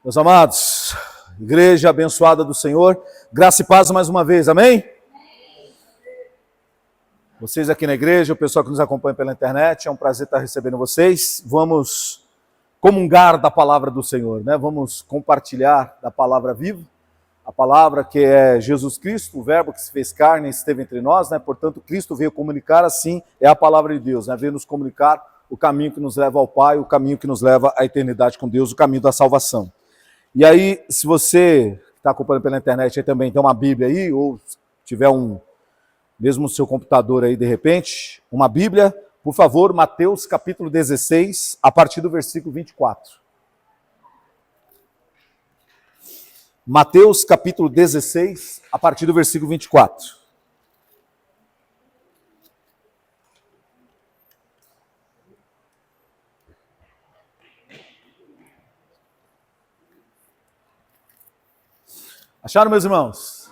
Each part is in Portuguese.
Meus amados, igreja abençoada do Senhor, graça e paz mais uma vez, amém? Vocês aqui na igreja, o pessoal que nos acompanha pela internet, é um prazer estar recebendo vocês. Vamos comungar da palavra do Senhor, né? Vamos compartilhar da palavra viva, a palavra que é Jesus Cristo, o verbo que se fez carne e esteve entre nós, né? Portanto, Cristo veio comunicar, assim é a palavra de Deus, né? Veio nos comunicar o caminho que nos leva ao Pai, o caminho que nos leva à eternidade com Deus, o caminho da salvação. E aí, se você está acompanhando pela internet aí também tem uma Bíblia aí, ou tiver mesmo no seu computador aí de repente, uma Bíblia, por favor, Mateus capítulo 16, a partir do versículo 24. Mateus capítulo 16, a partir do versículo 24. Acharam, meus irmãos?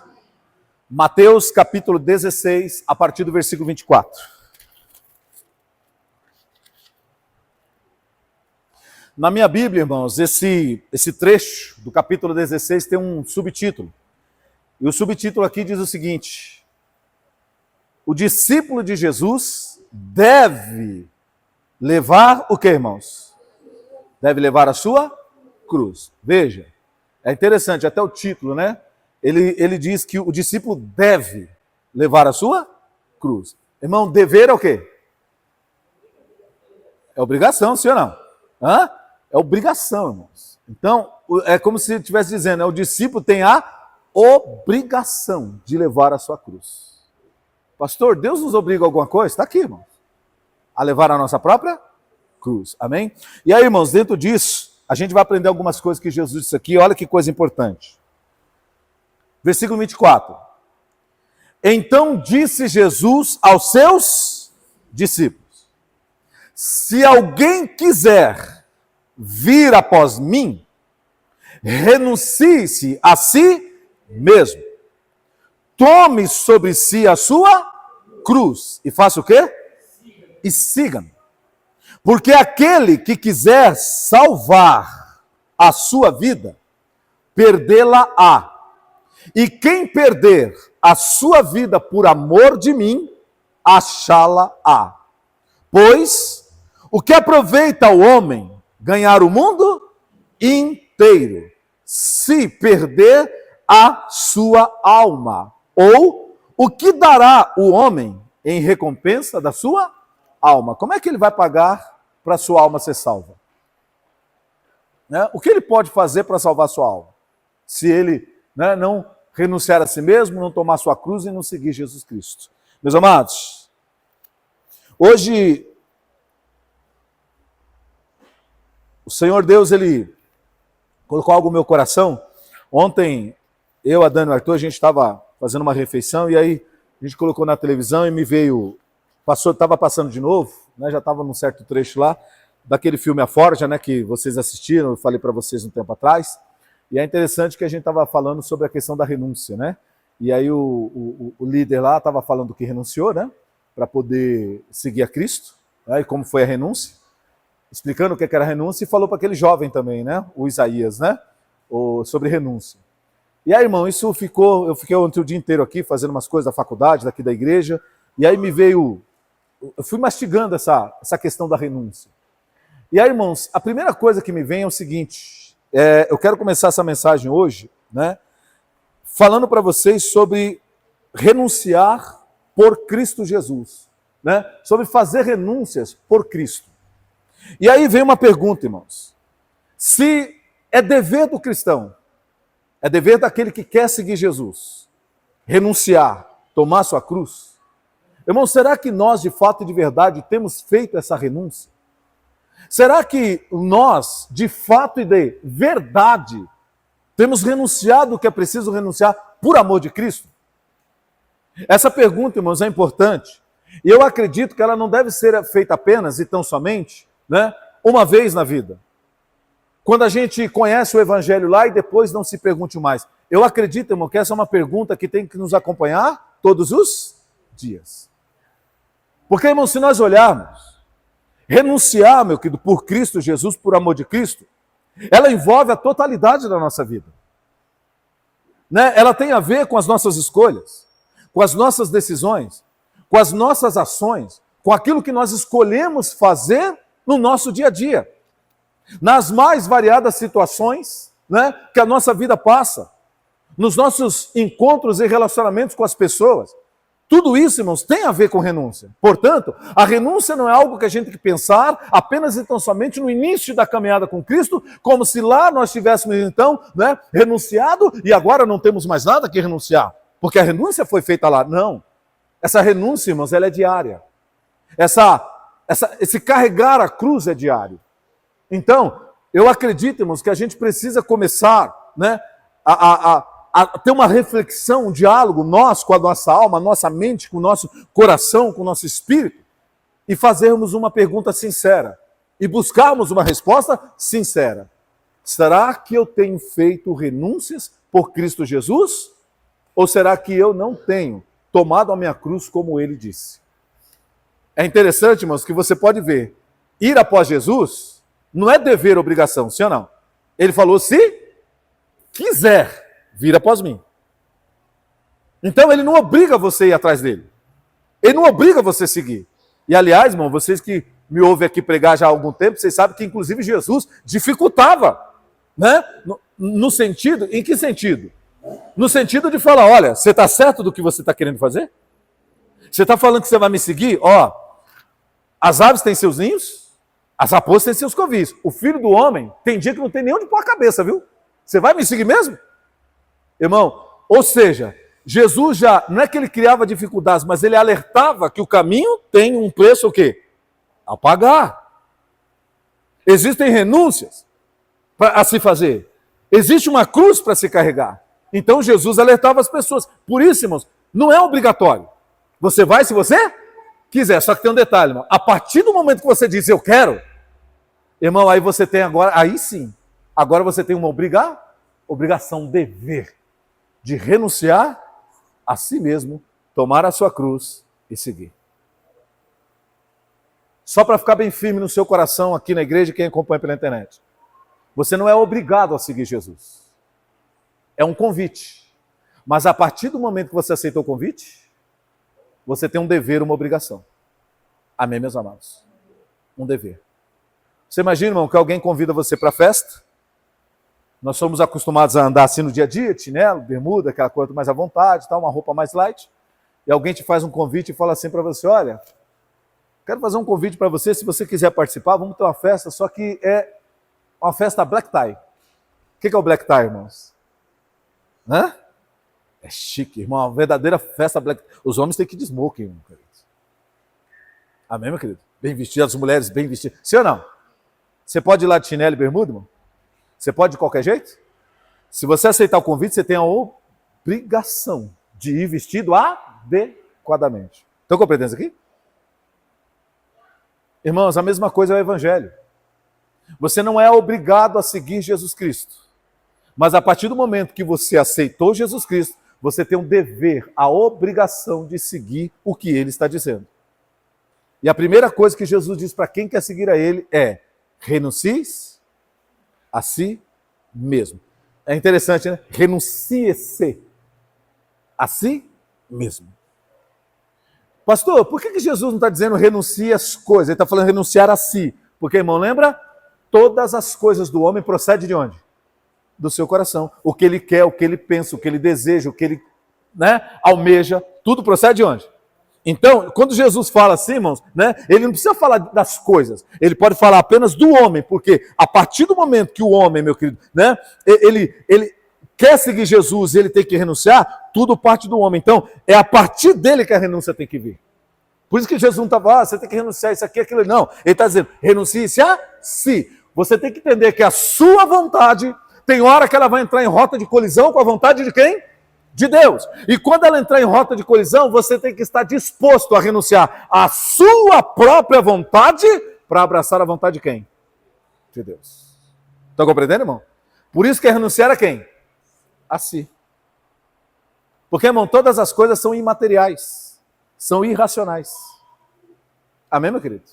Mateus capítulo 16, a partir do versículo 24. Na minha Bíblia, irmãos, esse trecho do capítulo 16 tem um subtítulo. E o subtítulo aqui diz o seguinte: o discípulo de Jesus deve levar o que, irmãos? Deve levar a sua cruz. Veja, é interessante, até o título, né? Ele diz que o discípulo deve levar a sua cruz. Irmão, dever é o quê? É obrigação, sim ou não? Hã? É obrigação, irmãos. Então, é como se estivesse dizendo, o discípulo tem a obrigação de levar a sua cruz. Pastor, Deus nos obriga a alguma coisa? Está aqui, irmãos. A levar a nossa própria cruz. Amém? E aí, irmãos, dentro disso, a gente vai aprender algumas coisas que Jesus disse aqui. Olha que coisa importante. Versículo 24. Então disse Jesus aos seus discípulos: se alguém quiser vir após mim, renuncie-se a si mesmo. Tome sobre si a sua cruz. E faça o quê? E siga-me. Porque aquele que quiser salvar a sua vida, perdê-la-á. E quem perder a sua vida por amor de mim, achá-la-á. Pois o que aproveita o homem ganhar o mundo inteiro, se perder a sua alma? Ou o que dará o homem em recompensa da sua alma? Como é que ele vai pagar para a sua alma ser salva? Né? O que ele pode fazer para salvar a sua alma? Se ele não renunciar a si mesmo, não tomar sua cruz e não seguir Jesus Cristo. Meus amados, hoje o Senhor Deus, Ele colocou algo no meu coração. Ontem, eu, a Dani e o Arthur, a gente estava fazendo uma refeição e aí a gente colocou na televisão e me veio, estava passando de novo, né, já estava num certo trecho lá, daquele filme A Forja, né, que vocês assistiram, eu falei para vocês um tempo atrás. E é interessante que a gente estava falando sobre a questão da renúncia, né? E aí o líder lá estava falando que renunciou, né? Para poder seguir a Cristo, né? E como foi a renúncia, explicando o que era a renúncia, e falou para aquele jovem também, né? O Isaías, né? Sobre renúncia. E aí, irmão, eu fiquei ontem o dia inteiro aqui fazendo umas coisas da faculdade, daqui da igreja, e aí eu fui mastigando essa questão da renúncia. E aí, irmãos, a primeira coisa que me vem é o seguinte: eu quero começar essa mensagem hoje, né, falando para vocês sobre renunciar por Cristo Jesus, né, sobre fazer renúncias por Cristo. E aí vem uma pergunta, irmãos: se é dever do cristão, é dever daquele que quer seguir Jesus, renunciar, tomar sua cruz, irmãos, será que nós de fato e de verdade temos feito essa renúncia? Será que nós, de fato e de verdade, temos renunciado o que é preciso renunciar por amor de Cristo? Essa pergunta, irmãos, é importante. E eu acredito que ela não deve ser feita apenas e tão somente, né, uma vez na vida. Quando a gente conhece o Evangelho lá e depois não se pergunte mais. Eu acredito, irmão, que essa é uma pergunta que tem que nos acompanhar todos os dias. Porque, irmão, se nós olharmos, renunciar, meu querido, por Cristo Jesus, por amor de Cristo, Ela envolve a totalidade da nossa vida. Né? Ela tem a ver com as nossas escolhas, com as nossas decisões, com as nossas ações, com aquilo que nós escolhemos fazer no nosso dia a dia. Nas mais variadas situações, né, que a nossa vida passa, nos nossos encontros e relacionamentos com as pessoas. Tudo isso, irmãos, tem a ver com renúncia. Portanto, a renúncia não é algo que a gente tem que pensar apenas e tão somente no início da caminhada com Cristo, como se lá nós tivéssemos, então, né, renunciado e agora não temos mais nada que renunciar, porque a renúncia foi feita lá. Não. Essa renúncia, irmãos, ela é diária. Esse carregar a cruz é diário. Então, eu acredito, irmãos, que a gente precisa começar, né, a ter uma reflexão, um diálogo, nós com a nossa alma, a nossa mente, com o nosso coração, com o nosso espírito, e fazermos uma pergunta sincera, e buscarmos uma resposta sincera. Será que eu tenho feito renúncias por Cristo Jesus? Ou será que eu não tenho tomado a minha cruz como ele disse? É interessante, irmãos, que você pode ver, ir após Jesus não é dever, obrigação, sim ou não? Ele falou, se quiser vir após mim. Então ele não obriga você a ir atrás dele. Ele não obriga você a seguir. E aliás, irmão, vocês que me ouvem aqui pregar já há algum tempo, vocês sabem que inclusive Jesus dificultava, né? No sentido, em que sentido? No sentido de falar, olha, você está certo do que você está querendo fazer? Você está falando que você vai me seguir? Ó, as aves têm seus ninhos, as raposas têm seus covis. O filho do homem tem dia que não tem nem onde pôr a cabeça, viu? Você vai me seguir mesmo? Irmão, ou seja, Jesus já, não é que ele criava dificuldades, mas ele alertava que o caminho tem um preço o quê? A pagar. Existem renúncias a se fazer. Existe uma cruz para se carregar. Então Jesus alertava as pessoas. Por isso, irmãos, não é obrigatório. Você vai se você quiser. Só que tem um detalhe, irmão. A partir do momento que você diz eu quero, irmão, aí você tem agora, aí sim, agora você tem uma obrigação, dever de renunciar a si mesmo, tomar a sua cruz e seguir. Só para ficar bem firme no seu coração aqui na igreja, quem acompanha pela internet. Você não é obrigado a seguir Jesus. É um convite. Mas a partir do momento que você aceitou o convite, você tem um dever, uma obrigação. Amém, meus amados? Um dever. Você imagina, irmão, que alguém convida você para a festa? Nós somos acostumados a andar assim no dia a dia, chinelo, bermuda, aquela coisa mais à vontade, tal, uma roupa mais light. E alguém te faz um convite e fala assim para você, olha, quero fazer um convite para você, se você quiser participar, vamos ter uma festa, só que é uma festa black tie. O que é o black tie, irmãos? Hã? É chique, irmão, uma verdadeira festa black tie. Os homens têm que ir de smoking, meu querido. Amém, meu querido? Bem vestidas, as mulheres bem vestidas. Sim ou não? Você pode ir lá de chinelo e bermuda, irmão? Você pode de qualquer jeito? Se você aceitar o convite, você tem a obrigação de ir vestido adequadamente. Estão compreendendo isso aqui? Irmãos, a mesma coisa é o Evangelho. Você não é obrigado a seguir Jesus Cristo. Mas a partir do momento que você aceitou Jesus Cristo, você tem um dever, a obrigação de seguir o que ele está dizendo. E a primeira coisa que Jesus diz para quem quer seguir a ele é: renuncie-se a si mesmo. É interessante, né? Renuncie-se a si mesmo. Pastor, por que Jesus não está dizendo renuncie às coisas? Ele está falando renunciar a si. Porque, irmão, lembra? Todas as coisas do homem procedem de onde? Do seu coração. O que ele quer, o que ele pensa, o que ele deseja, o que ele, né, almeja, tudo procede de onde? Então, quando Jesus fala assim, irmãos, né, ele não precisa falar das coisas, ele pode falar apenas do homem, porque a partir do momento que o homem, meu querido, né, ele quer seguir Jesus e ele tem que renunciar, tudo parte do homem. Então, é a partir dele que a renúncia tem que vir. Por isso que Jesus não estava, você tem que renunciar isso aqui, aquilo. Não, ele está dizendo, renuncie-se a si. Você tem que entender que a sua vontade, tem hora que ela vai entrar em rota de colisão com a vontade de quem? De Deus. E quando ela entrar em rota de colisão, você tem que estar disposto a renunciar à sua própria vontade para abraçar a vontade de quem? De Deus. Estão compreendendo, irmão? Por isso que é renunciar a quem? A si. Porque, irmão, todas as coisas são imateriais, são irracionais. Amém, meu querido?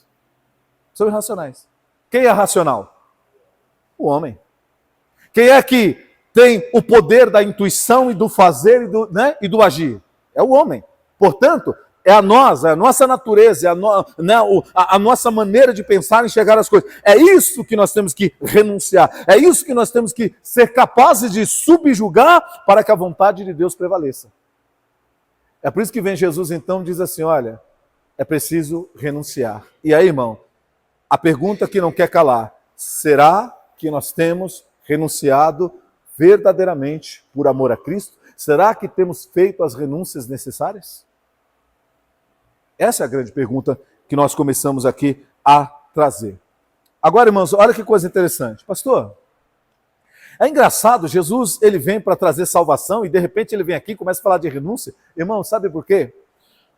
São irracionais. Quem é racional? O homem. Quem é que tem o poder da intuição e do fazer e do agir? É o homem. Portanto, é a nossa natureza, a nossa maneira de pensar e enxergar as coisas. É isso que nós temos que renunciar. É isso que nós temos que ser capazes de subjugar para que a vontade de Deus prevaleça. É por isso que vem Jesus então e diz assim, olha, é preciso renunciar. E aí, irmão, a pergunta que não quer calar, será que nós temos renunciado verdadeiramente por amor a Cristo? Será que temos feito as renúncias necessárias? Essa é a grande pergunta que nós começamos aqui a trazer. Agora, irmãos, olha que coisa interessante. Pastor, é engraçado, Jesus ele vem para trazer salvação e de repente ele vem aqui e começa a falar de renúncia. Irmão, sabe por quê?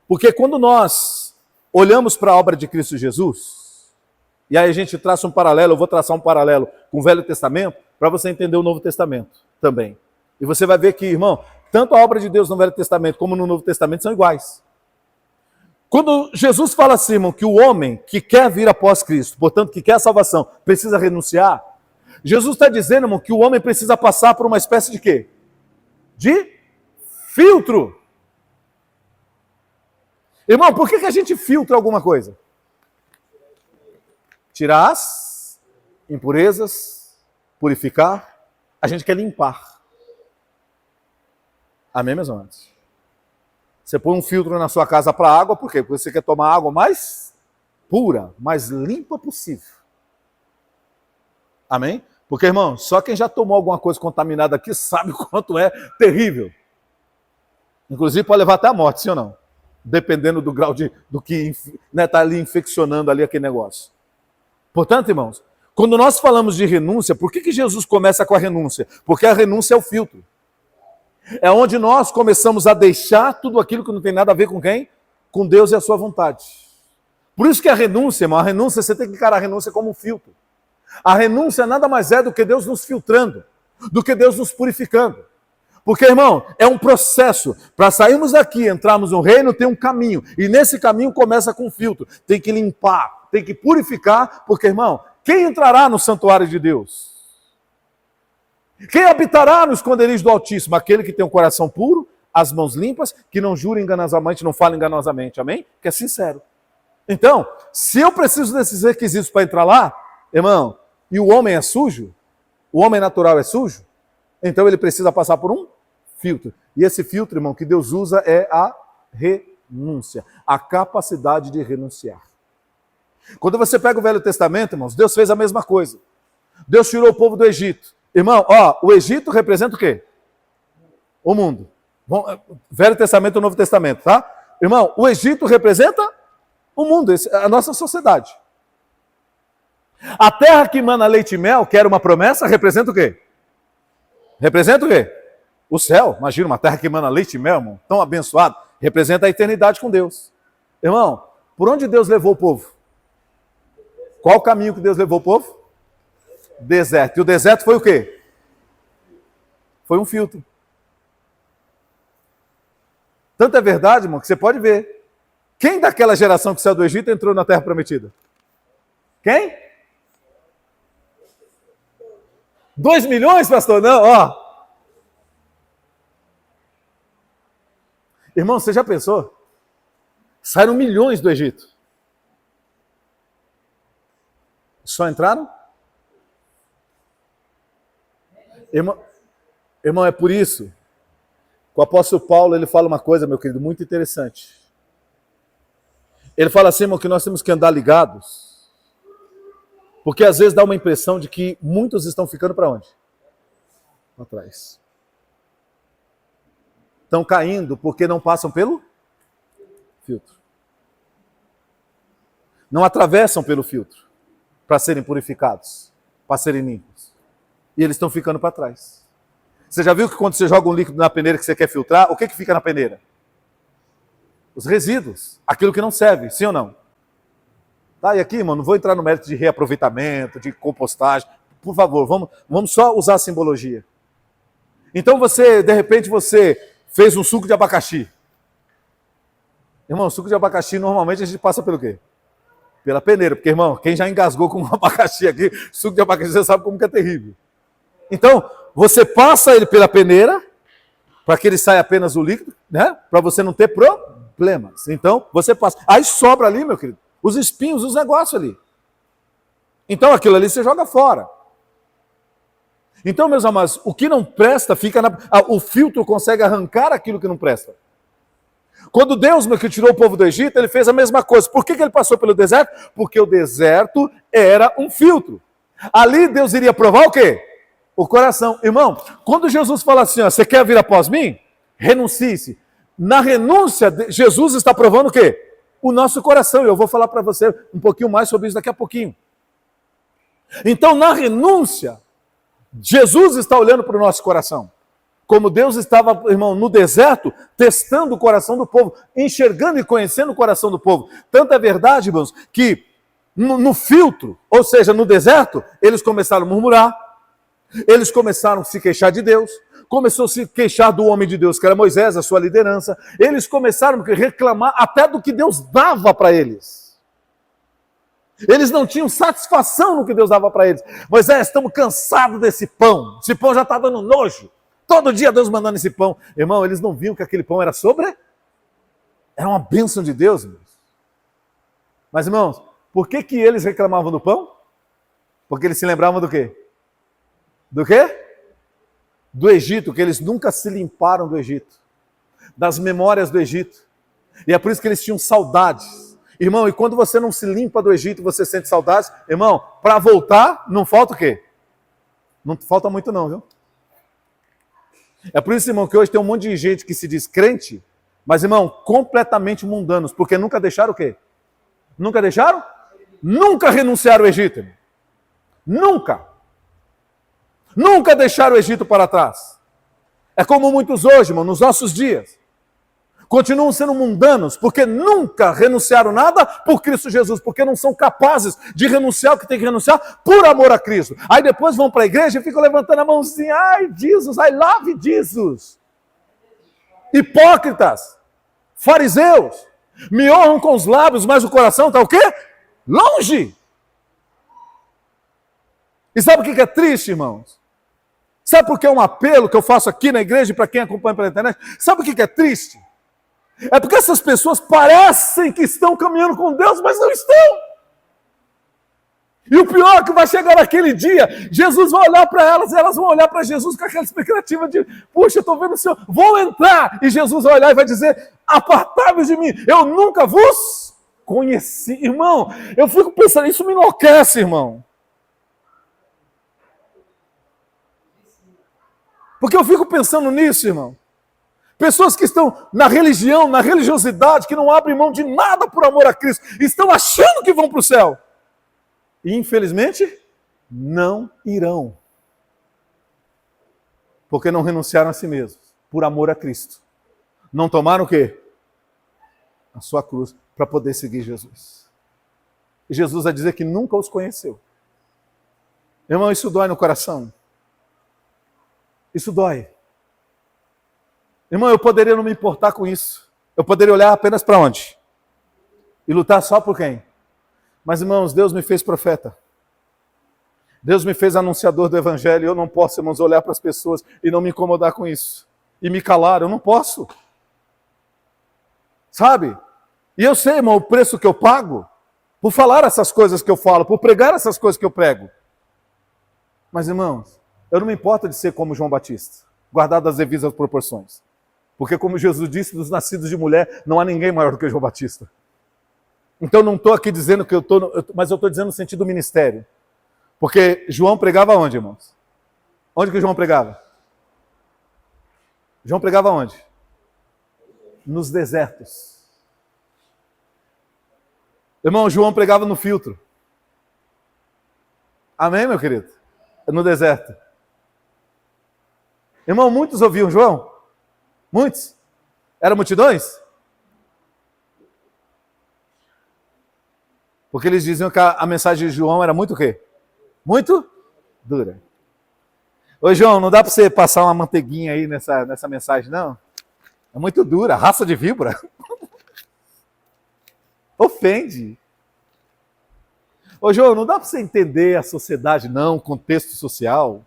Porque quando nós olhamos para a obra de Cristo Jesus, e aí a gente traça um paralelo, eu vou traçar um paralelo com o Velho Testamento, para você entender o Novo Testamento também. E você vai ver que, irmão, tanto a obra de Deus no Velho Testamento como no Novo Testamento são iguais. Quando Jesus fala assim, irmão, que o homem que quer vir após Cristo, portanto, que quer a salvação, precisa renunciar, Jesus está dizendo, irmão, que o homem precisa passar por uma espécie de quê? De filtro. Irmão, por que a gente filtra alguma coisa? Tirar as impurezas, purificar, a gente quer limpar. Amém, meus amados? Você põe um filtro na sua casa para água, por quê? Porque você quer tomar água mais pura, mais limpa possível. Amém? Porque, irmão, só quem já tomou alguma coisa contaminada aqui sabe o quanto é terrível. Inclusive pode levar até a morte, sim ou não? Dependendo do grau do que está ali infeccionando ali aquele negócio. Portanto, irmãos, quando nós falamos de renúncia, por que Jesus começa com a renúncia? Porque a renúncia é o filtro. É onde nós começamos a deixar tudo aquilo que não tem nada a ver com quem? Com Deus e a sua vontade. Por isso que a renúncia, irmão, a renúncia, você tem que encarar a renúncia como um filtro. A renúncia nada mais é do que Deus nos filtrando, do que Deus nos purificando. Porque, irmão, é um processo. Para sairmos daqui, entrarmos no reino, tem um caminho. E nesse caminho começa com um filtro. Tem que limpar, tem que purificar, porque, irmão, quem entrará no santuário de Deus? Quem habitará no esconderijo do Altíssimo? Aquele que tem um coração puro, as mãos limpas, que não jura enganosamente, não fala enganosamente, amém? Que é sincero. Então, se eu preciso desses requisitos para entrar lá, irmão, e o homem é sujo, o homem natural é sujo, então ele precisa passar por um filtro. E esse filtro, irmão, que Deus usa é a renúncia, a capacidade de renunciar. Quando você pega o Velho Testamento, irmãos, Deus fez a mesma coisa. Deus tirou o povo do Egito. Irmão, o Egito representa o quê? O mundo. Velho Testamento e Novo Testamento, tá? Irmão, o Egito representa o mundo, a nossa sociedade. A terra que emana leite e mel, que era uma promessa, representa o quê? Representa o quê? O céu. Imagina, uma terra que emana leite e mel, irmão, tão abençoado. Representa a eternidade com Deus. Irmão, por onde Deus levou o povo? Qual o caminho que Deus levou o povo? Deserto. E o deserto foi o quê? Foi um filtro. Tanto é verdade, irmão, que você pode ver. Quem daquela geração que saiu do Egito entrou na Terra Prometida? Quem? 2 milhões, pastor? Não, ó. Irmão, você já pensou? Saíram milhões do Egito. Só entraram? Irmão, é por isso que o apóstolo Paulo ele fala uma coisa, meu querido, muito interessante. Ele fala assim, irmão, que nós temos que andar ligados, porque às vezes dá uma impressão de que muitos estão ficando para onde? Para trás. Estão caindo porque não passam pelo filtro. Não atravessam pelo filtro para serem purificados, para serem limpos. E eles estão ficando para trás. Você já viu que quando você joga um líquido na peneira que você quer filtrar, o que fica na peneira? Os resíduos, aquilo que não serve, sim ou não? Tá, e aqui, irmão, não vou entrar no mérito de reaproveitamento, de compostagem. Por favor, vamos só usar a simbologia. Então de repente você fez um suco de abacaxi. Irmão, suco de abacaxi normalmente a gente passa pelo quê? Pela peneira, porque, irmão, quem já engasgou com um abacaxi aqui, suco de abacaxi, você sabe como que é terrível. Então, você passa ele pela peneira, para que ele saia apenas o líquido, né? Para você não ter problemas. Então, você passa. Aí sobra ali, meu querido, os espinhos, os negócios ali. Então, aquilo ali você joga fora. Então, meus amados, o que não presta fica o filtro consegue arrancar aquilo que não presta. Quando Deus, meu, que tirou o povo do Egito, ele fez a mesma coisa. Por que ele passou pelo deserto? Porque o deserto era um filtro. Ali Deus iria provar o quê? O coração. Irmão, quando Jesus fala assim, ó, você quer vir após mim? Renuncie-se. Na renúncia, Jesus está provando o quê? O nosso coração. Eu vou falar para você um pouquinho mais sobre isso daqui a pouquinho. Então, na renúncia, Jesus está olhando para o nosso coração. Como Deus estava, irmão, no deserto, testando o coração do povo, enxergando e conhecendo o coração do povo. Tanto é verdade, irmãos, que no filtro, ou seja, no deserto, eles começaram a murmurar, eles começaram a se queixar de Deus, começou a se queixar do homem de Deus, que era Moisés, a sua liderança. Eles começaram a reclamar até do que Deus dava para eles. Eles não tinham satisfação no que Deus dava para eles. Moisés, estamos cansados desse pão. Esse pão já está dando nojo. Todo dia Deus mandando esse pão. Irmão, eles não viam que aquele pão era Era uma bênção de Deus, irmãos. Mas, irmãos, por que eles reclamavam do pão? Porque eles se lembravam do quê? Do quê? Do Egito, que eles nunca se limparam do Egito. Das memórias do Egito. E é por isso que eles tinham saudades. Irmão, e quando você não se limpa do Egito, você sente saudades, irmão, para voltar, não falta o quê? Não falta muito não, viu? É por isso, irmão, que hoje tem um monte de gente que se diz crente, mas, irmão, completamente mundanos, porque nunca deixaram o quê? Nunca deixaram? Nunca renunciaram ao Egito. Irmão. Nunca. Nunca deixaram o Egito para trás. É como muitos hoje, irmão, nos nossos dias. Continuam sendo mundanos, porque nunca renunciaram nada por Cristo Jesus, porque não são capazes de renunciar o que tem que renunciar por amor a Cristo. Aí depois vão para a igreja e ficam levantando a mãozinha, ai, Jesus, I love Jesus. Hipócritas, fariseus, me honram com os lábios, mas o coração está o quê? Longe. E sabe o que é triste, irmãos? Sabe por que é um apelo que eu faço aqui na igreja para quem acompanha pela internet? Sabe o que é triste? É porque essas pessoas parecem que estão caminhando com Deus, mas não estão. E o pior é que vai chegar naquele dia, Jesus vai olhar para elas, e elas vão olhar para Jesus com aquela expectativa de, puxa, eu estou vendo o Senhor, vou entrar. E Jesus vai olhar e vai dizer, apartai-vos de mim, eu nunca vos conheci. Irmão, eu fico pensando, isso me enlouquece, irmão. Porque eu fico pensando nisso, irmão. Pessoas que estão na religião, na religiosidade, que não abrem mão de nada por amor a Cristo, estão achando que vão para o céu. E, infelizmente, não irão. Porque não renunciaram a si mesmos, por amor a Cristo. Não tomaram o quê? A sua cruz, para poder seguir Jesus. E Jesus vai dizer que nunca os conheceu. Irmão, isso dói no coração. Isso dói. Irmão, eu poderia não me importar com isso. Eu poderia olhar apenas para onde? E lutar só por quem? Mas, irmãos, Deus me fez profeta. Deus me fez anunciador do Evangelho. Eu não posso, irmãos, olhar para as pessoas e não me incomodar com isso. E me calar, eu não posso. Sabe? E eu sei, irmão, o preço que eu pago por falar essas coisas que eu falo, por pregar essas coisas que eu prego. Mas, irmãos, eu não me importo de ser como João Batista, guardado as devidas proporções. Porque, como Jesus disse, dos nascidos de mulher, não há ninguém maior do que João Batista. Então, não estou aqui dizendo que mas eu estou dizendo no sentido do ministério. Porque João pregava onde, irmãos? Onde que João pregava? João pregava onde? Nos desertos. Irmão, João pregava no filtro. Amém, meu querido? No deserto. Irmão, muitos ouviam João? Muitos? Eram multidões? Porque eles diziam que a mensagem de João era muito o quê? Muito dura. Ô João, não dá para você passar uma manteiguinha aí nessa mensagem, não? É muito dura, raça de víbora. Ofende. Ô João, não dá para você entender a sociedade, não, o contexto social.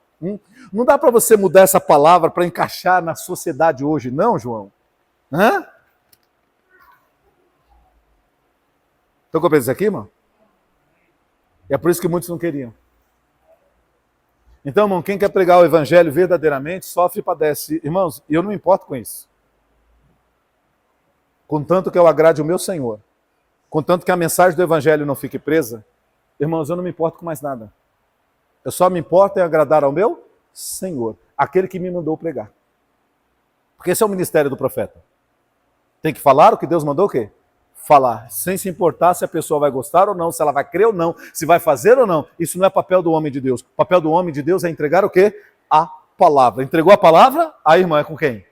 Não dá para você mudar essa palavra para encaixar na sociedade hoje, não, João? Hã? Estão compreendendo isso aqui, irmão? É por isso que muitos não queriam. Então, irmão, quem quer pregar o evangelho verdadeiramente, sofre e padece. Irmãos, eu não me importo com isso. Contanto que eu agrade o meu Senhor, contanto que a mensagem do evangelho não fique presa, irmãos, eu não me importo com mais nada. Eu só me importo em agradar ao meu Senhor, aquele que me mandou pregar. Porque esse é o ministério do profeta. Tem que falar o que Deus mandou o quê? Falar, sem se importar se a pessoa vai gostar ou não, se ela vai crer ou não, se vai fazer ou não. Isso não é papel do homem de Deus. O papel do homem de Deus é entregar o quê? A palavra. Entregou a palavra? Aí, irmão, é com quem?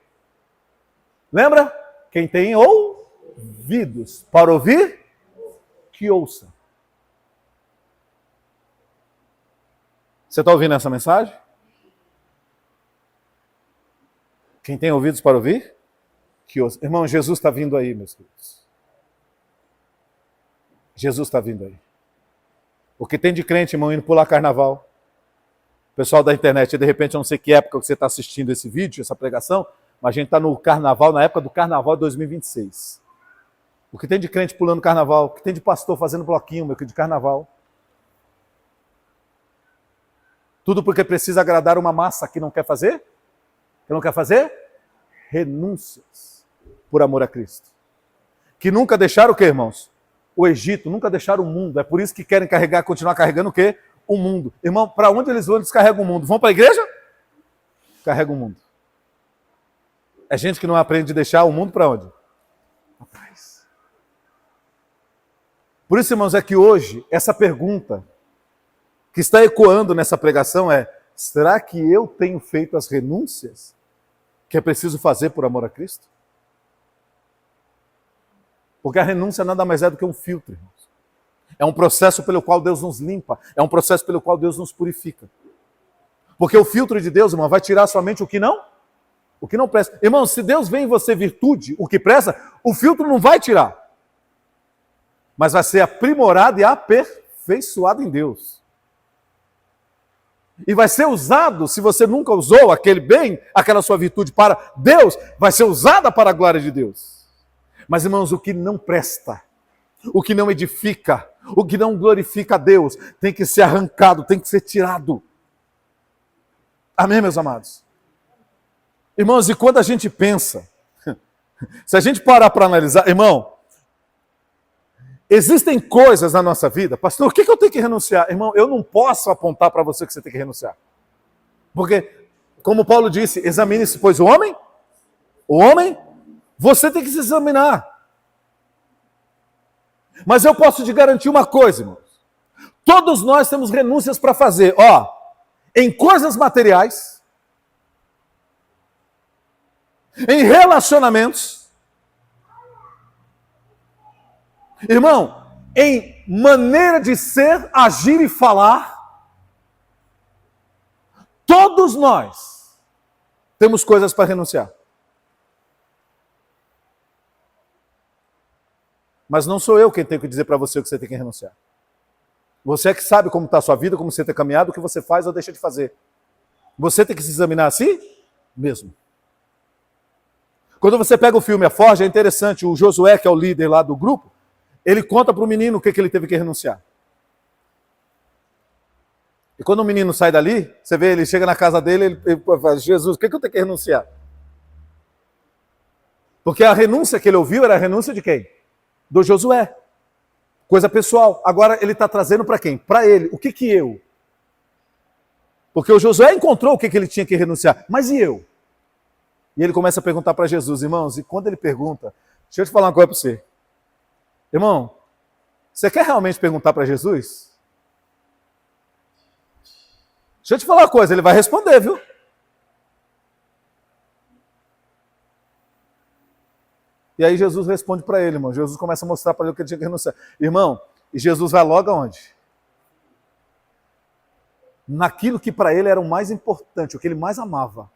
Lembra? Quem tem ouvidos para ouvir, que ouça. Você está ouvindo essa mensagem? Quem tem ouvidos para ouvir, que ouça. Irmão, Jesus está vindo aí, meus queridos. Jesus está vindo aí. O que tem de crente, irmão, indo pular carnaval. Pessoal da internet, de repente, eu não sei que época que você está assistindo esse vídeo, essa pregação, mas a gente está no carnaval, na época do carnaval de 2026. O que tem de crente pulando carnaval, o que tem de pastor fazendo bloquinho, meu, de carnaval. Tudo porque precisa agradar uma massa que não quer fazer? Que não quer fazer? Renúncias por amor a Cristo. Que nunca deixaram o quê, irmãos? O Egito, nunca deixaram o mundo. É por isso que querem carregar, continuar carregando o quê? O mundo. Irmão, para onde eles vão, eles carregam o mundo. Vão para a igreja? Carregam o mundo. É gente que não aprende a deixar o mundo para onde? Atrás. Por isso, irmãos, é que hoje, essa pergunta que está ecoando nessa pregação é: será que eu tenho feito as renúncias que é preciso fazer por amor a Cristo? Porque a renúncia nada mais é do que um filtro, irmãos. É um processo pelo qual Deus nos limpa, é um processo pelo qual Deus nos purifica. Porque o filtro de Deus, irmão, vai tirar somente o que não presta. Irmão, se Deus vê em você virtude, o que presta, o filtro não vai tirar. Mas vai ser aprimorado e aperfeiçoado em Deus. E vai ser usado, se você nunca usou aquele bem, aquela sua virtude para Deus, vai ser usada para a glória de Deus. Mas, irmãos, o que não presta, o que não edifica, o que não glorifica a Deus, tem que ser arrancado, tem que ser tirado. Amém, meus amados? Irmãos, e quando a gente pensa, se a gente parar para analisar, irmão, existem coisas na nossa vida, pastor, o que eu tenho que renunciar? Irmão, eu não posso apontar para você que você tem que renunciar. Porque, como Paulo disse, examine-se, pois o homem, você tem que se examinar. Mas eu posso te garantir uma coisa, irmãos. Todos nós temos renúncias para fazer, em coisas materiais, em relacionamentos, irmão, em maneira de ser, agir e falar. Todos nós temos coisas para renunciar. Mas não sou eu quem tenho que dizer para você o que você tem que renunciar. Você é que sabe como está a sua vida, como você tem caminhado, o que você faz ou deixa de fazer. Você tem que se examinar a si mesmo. Quando você pega o filme A Forja, é interessante, o Josué, que é o líder lá do grupo, ele conta para o menino o que ele teve que renunciar. E quando o menino sai dali, você vê, ele chega na casa dele, ele fala: Jesus, o que eu tenho que renunciar? Porque a renúncia que ele ouviu era a renúncia de quem? Do Josué. Coisa pessoal. Agora ele está trazendo para quem? Para ele. O que eu? Porque o Josué encontrou o que ele tinha que renunciar. Mas e eu? E ele começa a perguntar para Jesus, irmãos, e quando ele pergunta, deixa eu te falar uma coisa para você. Irmão, você quer realmente perguntar para Jesus? Deixa eu te falar uma coisa, ele vai responder, viu? E aí Jesus responde para ele, irmão. Jesus começa a mostrar para ele o que ele tinha que renunciar. Irmão, e Jesus vai logo aonde? Naquilo que para ele era o mais importante, o que ele mais amava.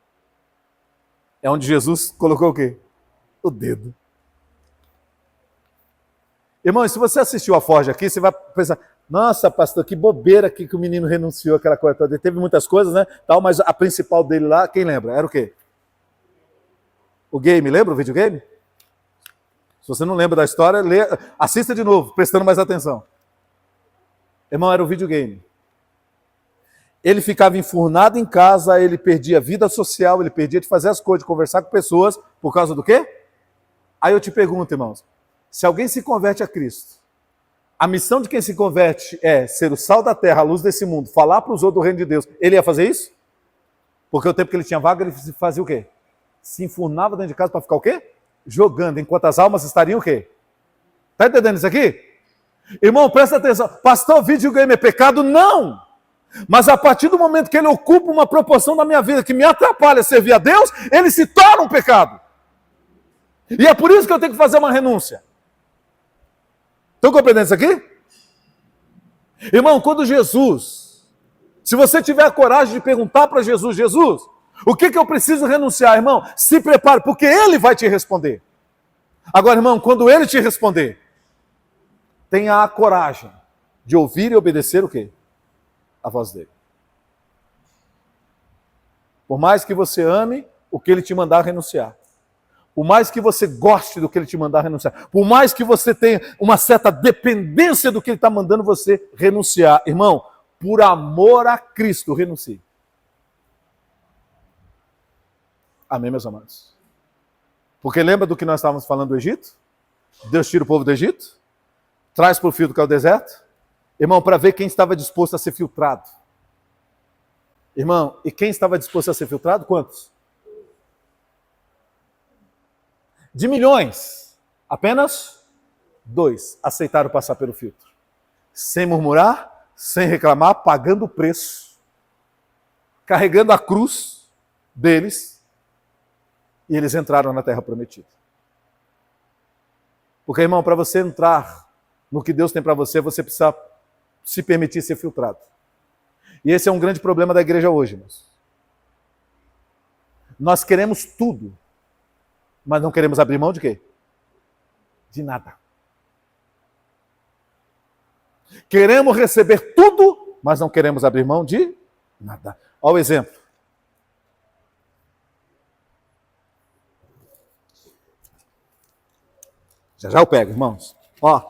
É onde Jesus colocou o quê? O dedo. Irmão, se você assistiu a Forja aqui, você vai pensar, Nossa, pastor, que bobeira que o menino renunciou aquela coisa toda. Ele teve muitas coisas, né? Tal, mas a principal dele lá, quem lembra? Era o quê? O game, lembra o videogame? Se você não lembra da história, assista de novo, prestando mais atenção. Irmão, era o videogame. Ele ficava enfurnado em casa, ele perdia vida social, ele perdia de fazer as coisas, de conversar com pessoas, por causa do quê? Aí eu te pergunto, irmãos, se alguém se converte a Cristo, a missão de quem se converte é ser o sal da terra, a luz desse mundo, falar para os outros do reino de Deus, ele ia fazer isso? Porque o tempo que ele tinha vaga, ele fazia o quê? Se enfurnava dentro de casa para ficar o quê? Jogando, enquanto as almas estariam o quê? Está entendendo isso aqui? Irmão, presta atenção. Pastor, videogame é pecado? Não! Mas a partir do momento que ele ocupa uma proporção da minha vida que me atrapalha a servir a Deus, ele se torna um pecado. E é por isso que eu tenho que fazer uma renúncia. Estão compreendendo isso aqui? Irmão, quando Jesus, se você tiver a coragem de perguntar para Jesus, Jesus, o que eu preciso renunciar, irmão? Se prepare, porque ele vai te responder. Agora, irmão, quando ele te responder, tenha a coragem de ouvir e obedecer o quê? A voz dele. Por mais que você ame o que ele te mandar renunciar, por mais que você goste do que ele te mandar renunciar, por mais que você tenha uma certa dependência do que ele está mandando você renunciar, irmão, por amor a Cristo, renuncie. Amém, meus amados? Porque lembra do que nós estávamos falando do Egito? Deus tira o povo do Egito, traz para o filtro que é o deserto, irmão, para ver quem estava disposto a ser filtrado. Irmão, e quem estava disposto a ser filtrado? Quantos? De milhões, apenas 2 aceitaram passar pelo filtro. Sem murmurar, sem reclamar, pagando o preço, carregando a cruz deles, e eles entraram na terra prometida. Porque, irmão, para você entrar no que Deus tem para você, você precisa se permitir ser filtrado. E esse é um grande problema da igreja hoje, irmãos. Nós queremos tudo, mas não queremos abrir mão de quê? De nada. Queremos receber tudo, mas não queremos abrir mão de nada. Olha o exemplo. Já já eu pego, irmãos. Ó.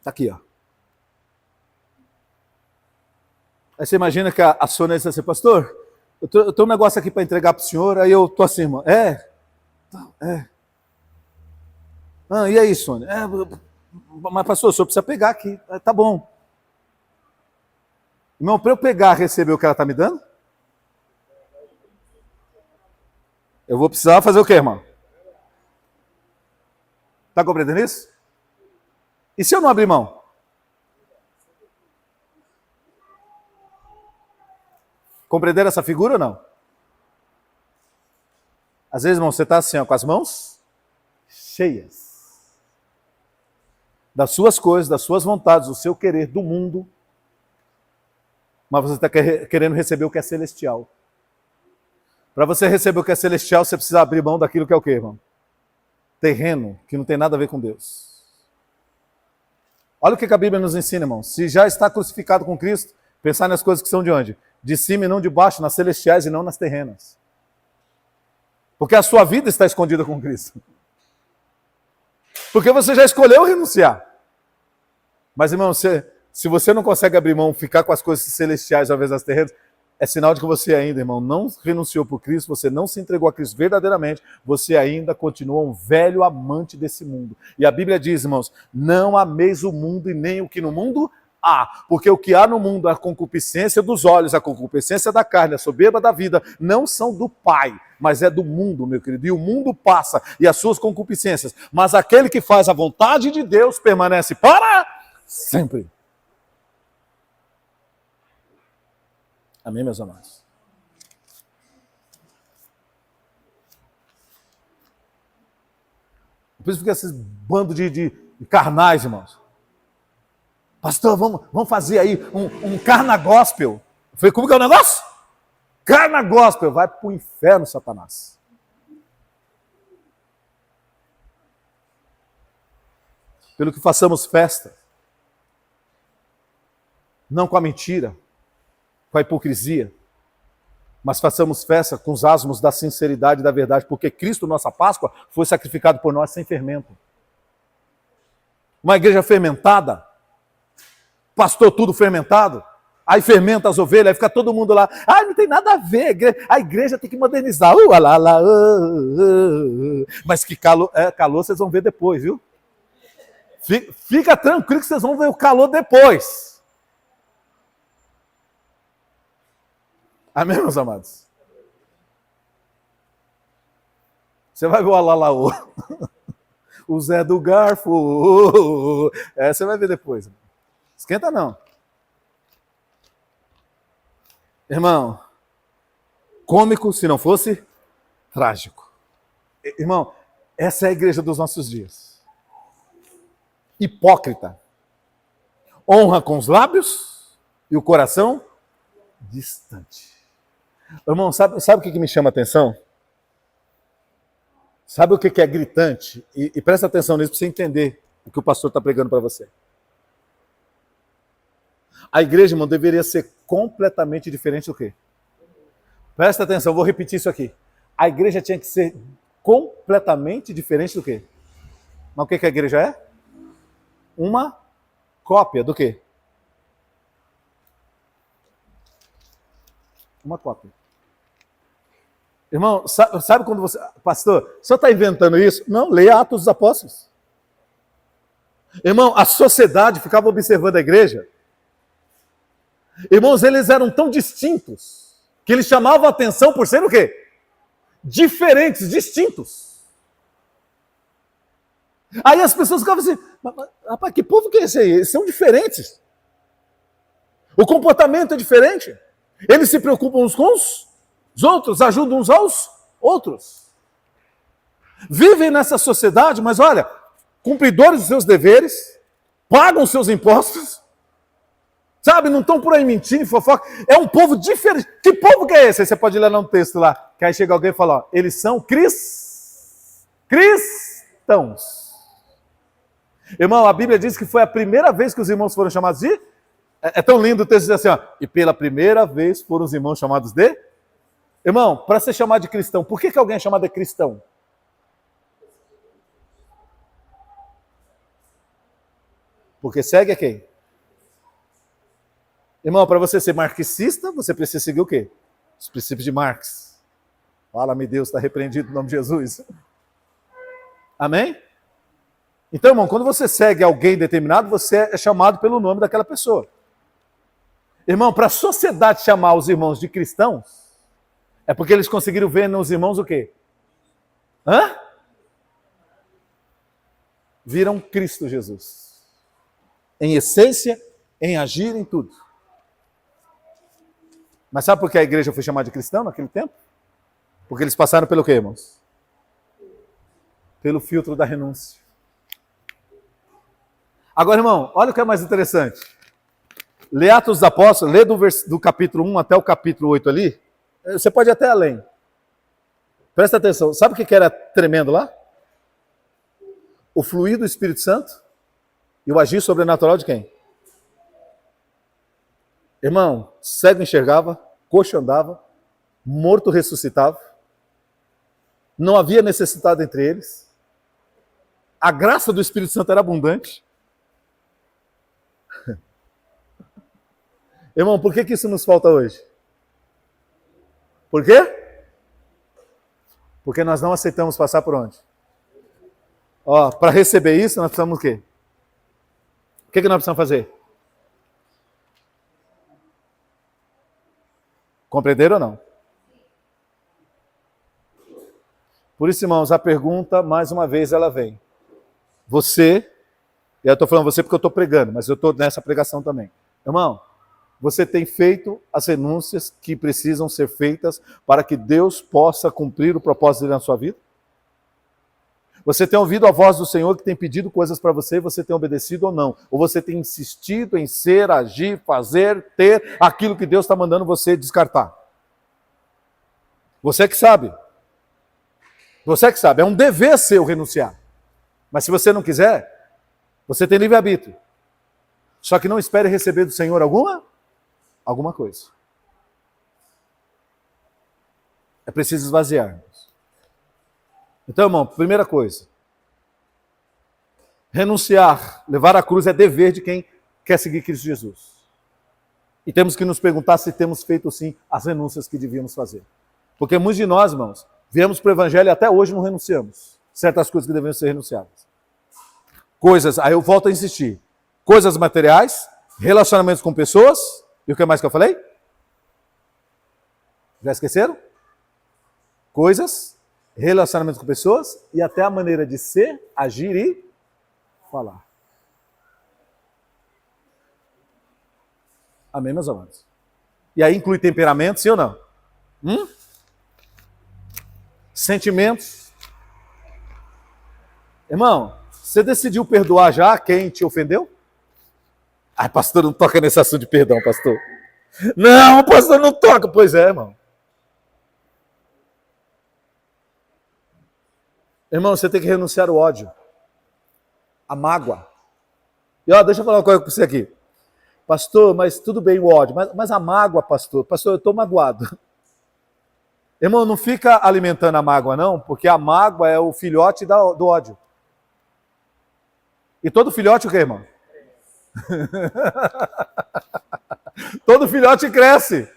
Tá aqui, ó. Aí você imagina que a Sônia disse assim, pastor, eu tenho um negócio aqui para entregar para o senhor, aí eu tô assim, irmão. É. Ah, e aí, Sônia? Mas pastor, o senhor precisa pegar aqui. Tá bom. Irmão, para eu pegar, receber o que ela está me dando, eu vou precisar fazer o quê, irmão? Está compreendendo isso? E se eu não abrir mão? Compreenderam essa figura ou não? Às vezes, irmão, você está assim, ó, com as mãos cheias das suas coisas, das suas vontades, do seu querer, do mundo, mas você está querendo receber o que é celestial. Para você receber o que é celestial, você precisa abrir mão daquilo que é o quê, irmão? Terreno, que não tem nada a ver com Deus. Olha o que a Bíblia nos ensina, irmão. Se já está crucificado com Cristo, pensar nas coisas que são de onde? De cima e não de baixo, nas celestiais e não nas terrenas. Porque a sua vida está escondida com Cristo. Porque você já escolheu renunciar. Mas, irmão, se você não consegue abrir mão, ficar com as coisas celestiais ao invés das terrenas, é sinal de que você ainda, irmão, não renunciou por Cristo, você não se entregou a Cristo verdadeiramente, você ainda continua um velho amante desse mundo. E a Bíblia diz, irmãos, não ameis o mundo e nem o que no mundo há, porque o que há no mundo, a concupiscência dos olhos, a concupiscência da carne, a soberba da vida, não são do Pai, mas é do mundo, meu querido. E o mundo passa, e as suas concupiscências, mas aquele que faz a vontade de Deus permanece para sempre. Amém, meus amados? Por isso fica esses bandos de carnais, irmãos. Pastor, vamos fazer aí um carna gospel. Eu falei, como que é o negócio? Carna gospel. Vai para o inferno, Satanás. pelo que façamos festa, não com a mentira, com a hipocrisia, mas façamos festa com os asmos da sinceridade e da verdade, porque Cristo, nossa Páscoa, foi sacrificado por nós sem fermento. Uma igreja fermentada, pastor tudo fermentado, aí fermenta as ovelhas, aí fica todo mundo lá, não tem nada a ver, a igreja tem que modernizar, mas que calor vocês vão ver depois, viu? Fica tranquilo que vocês vão ver o calor depois. Amém, meus amados? Você vai ver o alalaô, o Zé do Garfo, você vai ver depois. Esquenta não. Irmão, cômico se não fosse trágico. Irmão, essa é a igreja dos nossos dias. Hipócrita. Honra com os lábios e o coração distante. Irmão, sabe o que me chama a atenção? Sabe o que é gritante? E presta atenção nisso para você entender o que o pastor está pregando para você. A igreja, irmão, deveria ser completamente diferente do quê? Presta atenção, vou repetir isso aqui. A igreja tinha que ser completamente diferente do quê? Mas o que a igreja é? Uma cópia do quê? Uma cópia. Irmão, sabe quando você... Pastor, o senhor está inventando isso? Não, leia Atos dos Apóstolos. Irmão, a sociedade ficava observando a igreja. Irmãos, eles eram tão distintos que eles chamavam a atenção por serem o quê? Diferentes, distintos. Aí as pessoas ficavam assim, rapaz, que povo que é esse aí? Eles são diferentes. O comportamento é diferente. Eles se preocupam uns com os outros, ajudam uns aos outros. Vivem nessa sociedade, mas olha, cumpridores dos seus deveres, pagam seus impostos, sabe, não estão por aí mentindo, fofoca. É um povo diferente. Que povo que é esse? Aí você pode ler no texto lá, que aí chega alguém e fala, ó, eles são cristãos. Irmão, a Bíblia diz que foi a primeira vez que os irmãos foram chamados de... É tão lindo o texto diz assim, ó, e pela primeira vez foram os irmãos chamados de... Irmão, para ser chamado de cristão, por que alguém é chamado de cristão? Porque segue a quem? Irmão, para você ser marxista, você precisa seguir o quê? Os princípios de Marx. Fala-me Deus, está repreendido no nome de Jesus. Amém? Então, irmão, quando você segue alguém determinado, você é chamado pelo nome daquela pessoa. Irmão, para a sociedade chamar os irmãos de cristãos, é porque eles conseguiram ver nos irmãos o quê? Viram Cristo Jesus. Em essência, em agir, em tudo. Mas sabe por que a igreja foi chamada de cristão naquele tempo? Porque eles passaram pelo quê, irmãos? Pelo filtro da renúncia. Agora, irmão, olha o que é mais interessante. Lê Atos dos Apóstolos, lê do capítulo 1 até o capítulo 8 ali. Você pode ir até além. Presta atenção. Sabe o que era tremendo lá? O fluir do Espírito Santo e o agir sobrenatural de quem? Irmão, cego enxergava, coxo andava, morto ressuscitava. Não havia necessidade entre eles. A graça do Espírito Santo era abundante. Irmão, por que isso nos falta hoje? Por quê? Porque nós não aceitamos passar por onde? Ó, para receber isso, nós precisamos o quê? O que nós precisamos fazer? Compreenderam ou não? Por isso, irmãos, a pergunta, mais uma vez, ela vem. Você, e eu estou falando você porque eu estou pregando, mas eu estou nessa pregação também. Irmão, você tem feito as renúncias que precisam ser feitas para que Deus possa cumprir o propósito dele na sua vida? Você tem ouvido a voz do Senhor que tem pedido coisas para você e você tem obedecido ou não? Ou você tem insistido em ser, agir, fazer, ter aquilo que Deus está mandando você descartar? Você que sabe. Você que sabe. É um dever seu renunciar. Mas se você não quiser, Você tem livre-arbítrio. Só que não espere receber do Senhor alguma coisa. É preciso esvaziar. Então, irmão, primeira coisa. Renunciar, levar a cruz é dever de quem quer seguir Cristo Jesus. E temos que nos perguntar se temos feito, sim, as renúncias que devíamos fazer. Porque muitos de nós, irmãos, viemos para o Evangelho e até hoje não renunciamos. Certas coisas que deveriam ser renunciadas. Coisas, aí eu volto a insistir. Coisas materiais, relacionamentos com pessoas, e o que mais que eu falei? Já esqueceram? Coisas, relacionamentos com pessoas e até a maneira de ser, agir e falar. Amém, meus amados? E aí inclui temperamento, sim ou não? Sentimentos. Irmão, você decidiu perdoar já quem te ofendeu? Ai, pastor, não toca nesse assunto de perdão, pastor. Não, pastor, não toca. Pois é, irmão. Irmão, você tem que renunciar ao ódio, a mágoa. E ó, deixa eu falar uma coisa com você aqui. Pastor, mas tudo bem o ódio, mas a mágoa, pastor. Pastor, eu estou magoado. Irmão, não fica alimentando a mágoa, não, porque a mágoa é o filhote do ódio. E todo filhote o quê, irmão? Todo filhote cresce.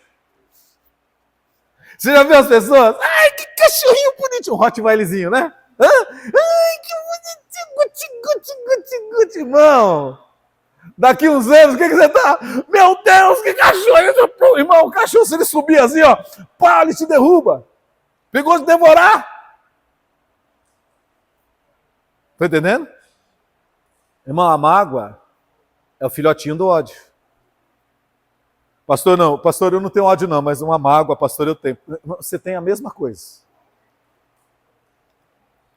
Você já viu as pessoas? Ai, que cachorrinho bonitinho. Um Rottweilerzinho, né? Ai, que bonitinho. Guti, irmão. Daqui uns anos, o que você tá? Meu Deus, que cachorro! Irmão, o cachorro, se ele subir assim, ó, pá, ele te derruba. Pegou de devorar. Tá entendendo? Irmão, a mágoa é o filhotinho do ódio. Pastor, eu não tenho ódio não, mas uma mágoa, pastor, eu tenho. Você tem a mesma coisa.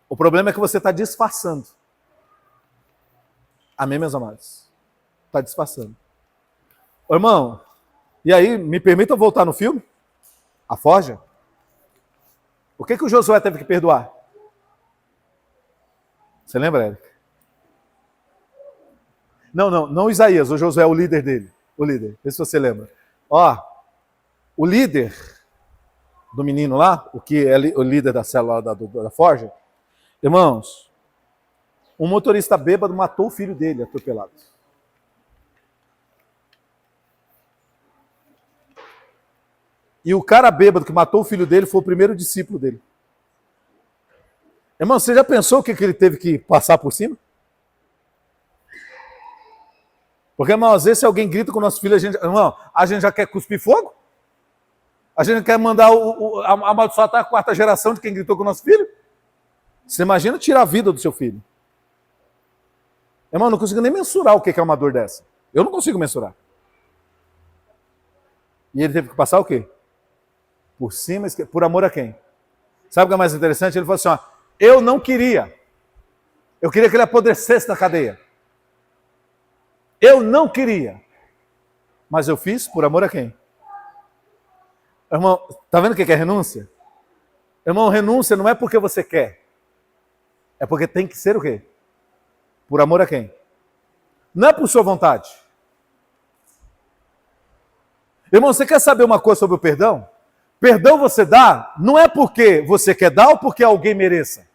O problema é que você está disfarçando. Amém, meus amados? Está disfarçando. Ô, irmão, e aí, me permita voltar no filme? A forja? O que o Josué teve que perdoar? Você lembra, Érica? Não Isaías, o Josué é o líder dele. O líder, vê se você lembra. Ó, o líder do menino lá, o que é o líder da célula da forja, irmãos, um motorista bêbado matou o filho dele, atropelado. E o cara bêbado que matou o filho dele foi o primeiro discípulo dele. Irmão, você já pensou o que ele teve que passar por cima? Porque, irmão, às vezes se alguém grita com o nosso filho, a gente já quer cuspir fogo? A gente quer mandar amaldiçoar até a quarta geração de quem gritou com o nosso filho? Você imagina tirar a vida do seu filho. Irmão, eu não consigo nem mensurar o que é uma dor dessa. Eu não consigo mensurar. E ele teve que passar o quê? Por cima, por amor a quem? Sabe o que é mais interessante? Ele falou assim, ó, eu não queria. Eu queria que ele apodrecesse na cadeia. Eu não queria. Mas eu fiz por amor a quem? Irmão, tá vendo o que é renúncia? Irmão, renúncia não é porque você quer. É porque tem que ser o quê? Por amor a quem? Não é por sua vontade. Irmão, você quer saber uma coisa sobre o perdão? Perdão você dá, não é porque você quer dar ou porque alguém mereça.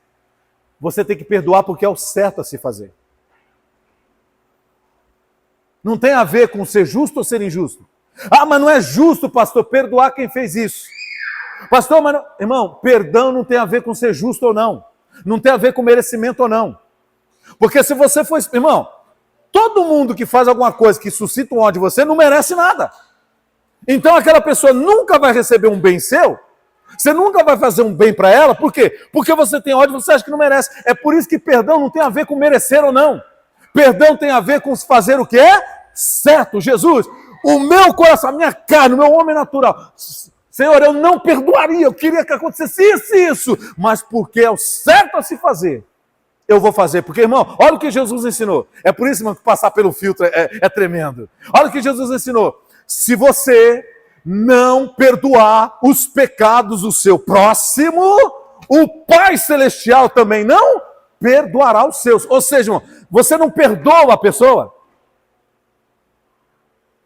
Você tem que perdoar porque é o certo a se fazer. Não tem a ver com ser justo ou ser injusto. Ah, mas não é justo, pastor, perdoar quem fez isso. Pastor, mas não... Irmão, perdão não tem a ver com ser justo ou não. Não tem a ver com merecimento ou não. Porque se você for... Irmão, todo mundo que faz alguma coisa que suscita um ódio de você não merece nada. Então aquela pessoa nunca vai receber um bem seu, você nunca vai fazer um bem para ela, por quê? Porque você tem ódio e você acha que não merece. É por isso que perdão não tem a ver com merecer ou não. Perdão tem a ver com fazer o que é certo. Jesus, o meu coração, a minha carne, o meu homem natural, Senhor, eu não perdoaria, eu queria que acontecesse isso, mas porque é o certo a se fazer, eu vou fazer. Porque, irmão, olha o que Jesus ensinou. É por isso, irmão, que passar pelo filtro é tremendo. Olha o que Jesus ensinou. Se você não perdoar os pecados do seu próximo, o Pai Celestial também não perdoará os seus. Ou seja, irmão, Você não perdoa a pessoa?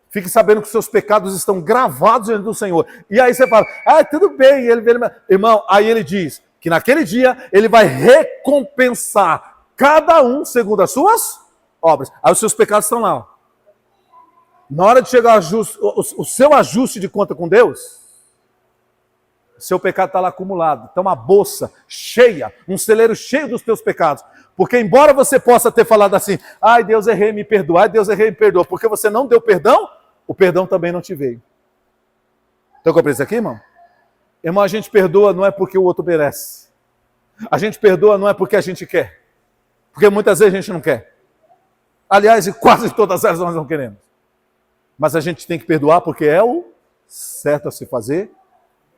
Fique sabendo que seus pecados estão gravados diante do Senhor. E aí você fala, tudo bem. Irmão, aí ele diz que naquele dia ele vai recompensar cada um segundo as suas obras. Aí os seus pecados estão lá. Ó. Na hora de chegar o seu ajuste de conta com Deus, o seu pecado está lá acumulado. Está uma bolsa cheia, um celeiro cheio dos teus pecados. Porque embora você possa ter falado assim, ai Deus, errei, me perdoa, ai Deus, errei, me perdoa, porque você não deu perdão, o perdão também não te veio. Então, compreende isso aqui, irmão? Irmão, a gente perdoa não é porque o outro merece. A gente perdoa não é porque a gente quer. Porque muitas vezes a gente não quer. Aliás, e quase todas elas nós não queremos. Mas a gente tem que perdoar porque é o certo a se fazer,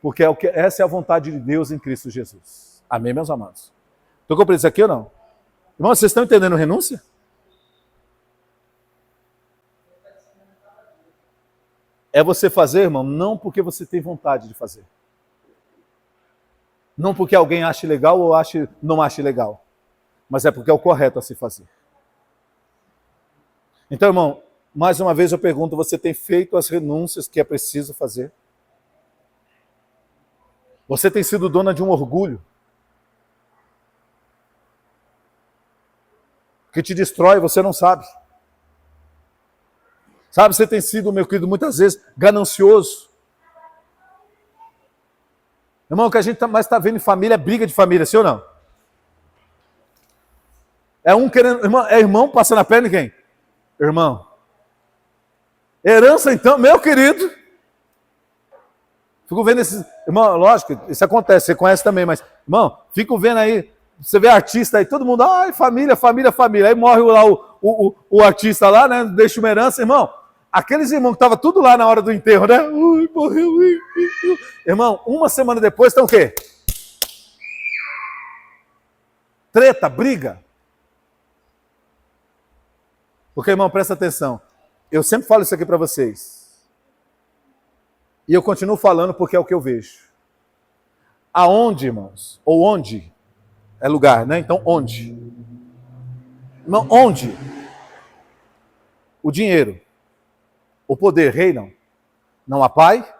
porque essa é a vontade de Deus em Cristo Jesus. Amém, meus amados? Então, compreende isso aqui ou não? Irmão, vocês estão entendendo renúncia? É você fazer, irmão, não porque você tem vontade de fazer. Não porque alguém ache legal ou não ache legal. Mas é porque é o correto a se fazer. Então, irmão, mais uma vez eu pergunto, você tem feito as renúncias que é preciso fazer? Você tem sido dona de um orgulho que te destrói, você não sabe. Sabe, você tem sido, meu querido, muitas vezes ganancioso. Irmão, o que a gente mais está vendo em família é briga de família, sim ou não? É um querendo, irmão passando a perna de quem? Irmão. Herança, então, meu querido. Fico vendo esses. Irmão, lógico, isso acontece, você conhece também, mas, irmão, fico vendo aí, você vê artista aí, todo mundo, ai, família, família, família. Aí morre lá o artista lá, né? Deixa uma herança, irmão. Aqueles irmãos que estavam tudo lá na hora do enterro, né? Ui, morreu. Irmão, uma semana depois estão o quê? Treta, briga. Porque, irmão, presta atenção. Eu sempre falo isso aqui para vocês. E eu continuo falando porque é o que eu vejo. Aonde, irmãos? Ou onde? É lugar, né? Então, onde? Irmão, onde? O dinheiro, o poder reinam. Não há pai,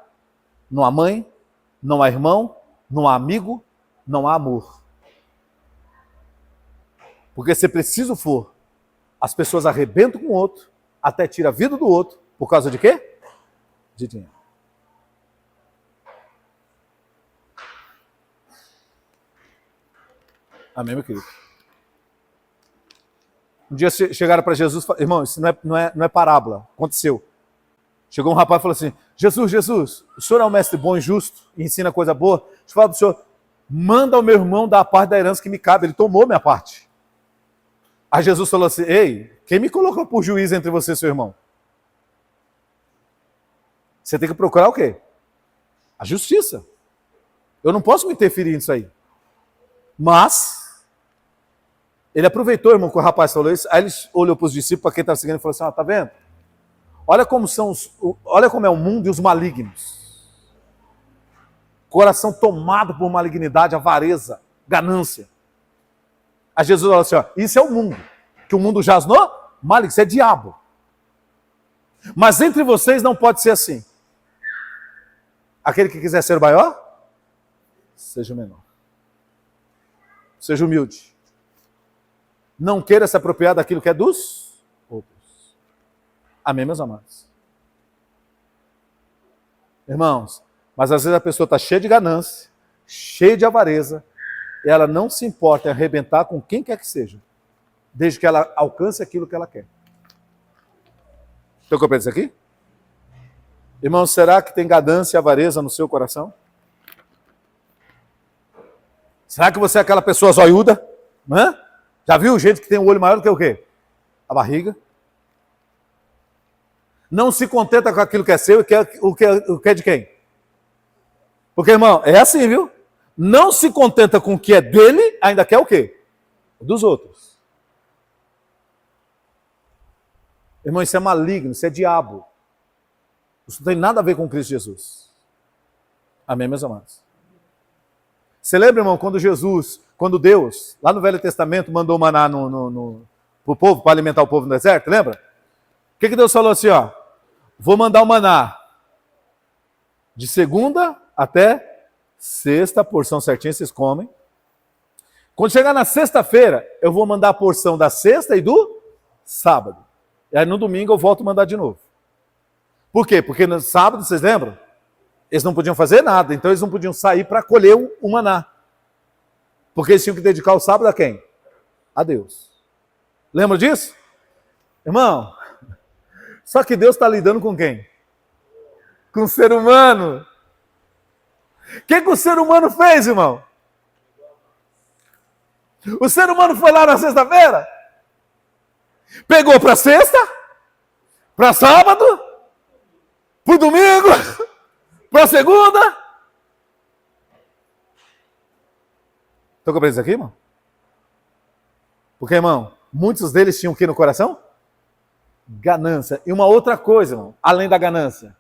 não há mãe, não há irmão, não há amigo, não há amor. Porque se preciso for, as pessoas arrebentam com o outro, até tira a vida do outro, por causa de quê? De dinheiro. Amém, meu querido? Um dia chegaram para Jesus, irmão, isso não é parábola, aconteceu. Chegou um rapaz e falou assim, Jesus, o senhor é um mestre bom e justo, e ensina coisa boa. Deixa eu falar para o senhor, manda ao meu irmão dar a parte da herança que me cabe, ele tomou minha parte. Aí Jesus falou assim, ei, quem me colocou por juiz entre você e seu irmão? Você tem que procurar o quê? A justiça. Eu não posso me interferir nisso aí. Mas, ele aproveitou, irmão, que o rapaz falou isso, aí ele olhou para os discípulos, para quem estava seguindo, e falou assim, tá vendo? Olha como é o mundo e os malignos. Coração tomado por malignidade, avareza, ganância. Aí Jesus falou assim, isso é o mundo. Que o mundo jaz no maligno, isso é diabo. Mas entre vocês não pode ser assim. Aquele que quiser ser o maior, seja o menor. Seja humilde. Não queira se apropriar daquilo que é dos outros. Amém, meus amados? Irmãos, mas às vezes a pessoa está cheia de ganância, cheia de avareza, e ela não se importa em arrebentar com quem quer que seja, desde que ela alcance aquilo que ela quer. Estão compreendendo isso aqui? Irmão, será que tem ganância e avareza no seu coração? Será que você é aquela pessoa zoiuda? Né? Já viu gente que tem um olho maior do que o quê? A barriga. Não se contenta com aquilo que é seu e quer o que é de quem? Porque, irmão, é assim, viu? Não se contenta com o que é dele, ainda quer o quê? Dos outros. Irmão, isso é maligno, isso é diabo. Isso não tem nada a ver com Cristo Jesus. Amém, meus amados? Você lembra, irmão, quando Deus, lá no Velho Testamento, mandou maná no para o povo, para alimentar o povo no deserto, lembra? O que Deus falou assim, ó? Vou mandar o maná de segunda até sexta, porção certinha, vocês comem. Quando chegar na sexta-feira, eu vou mandar a porção da sexta e do sábado. E aí no domingo eu volto a mandar de novo. Por quê? Porque no sábado, vocês lembram? Eles não podiam fazer nada, então eles não podiam sair para colher o maná. Porque eles tinham que dedicar o sábado a quem? A Deus. Lembra disso? Irmão, só que Deus está lidando com quem? Com o ser humano. O que o ser humano fez, irmão? O ser humano foi lá na sexta-feira, pegou para sexta, para sábado, para domingo, para segunda. Estão compreendendo isso aqui, irmão? Porque, irmão, muitos deles tinham o que no coração? Ganância. E uma outra coisa, irmão, além da ganância.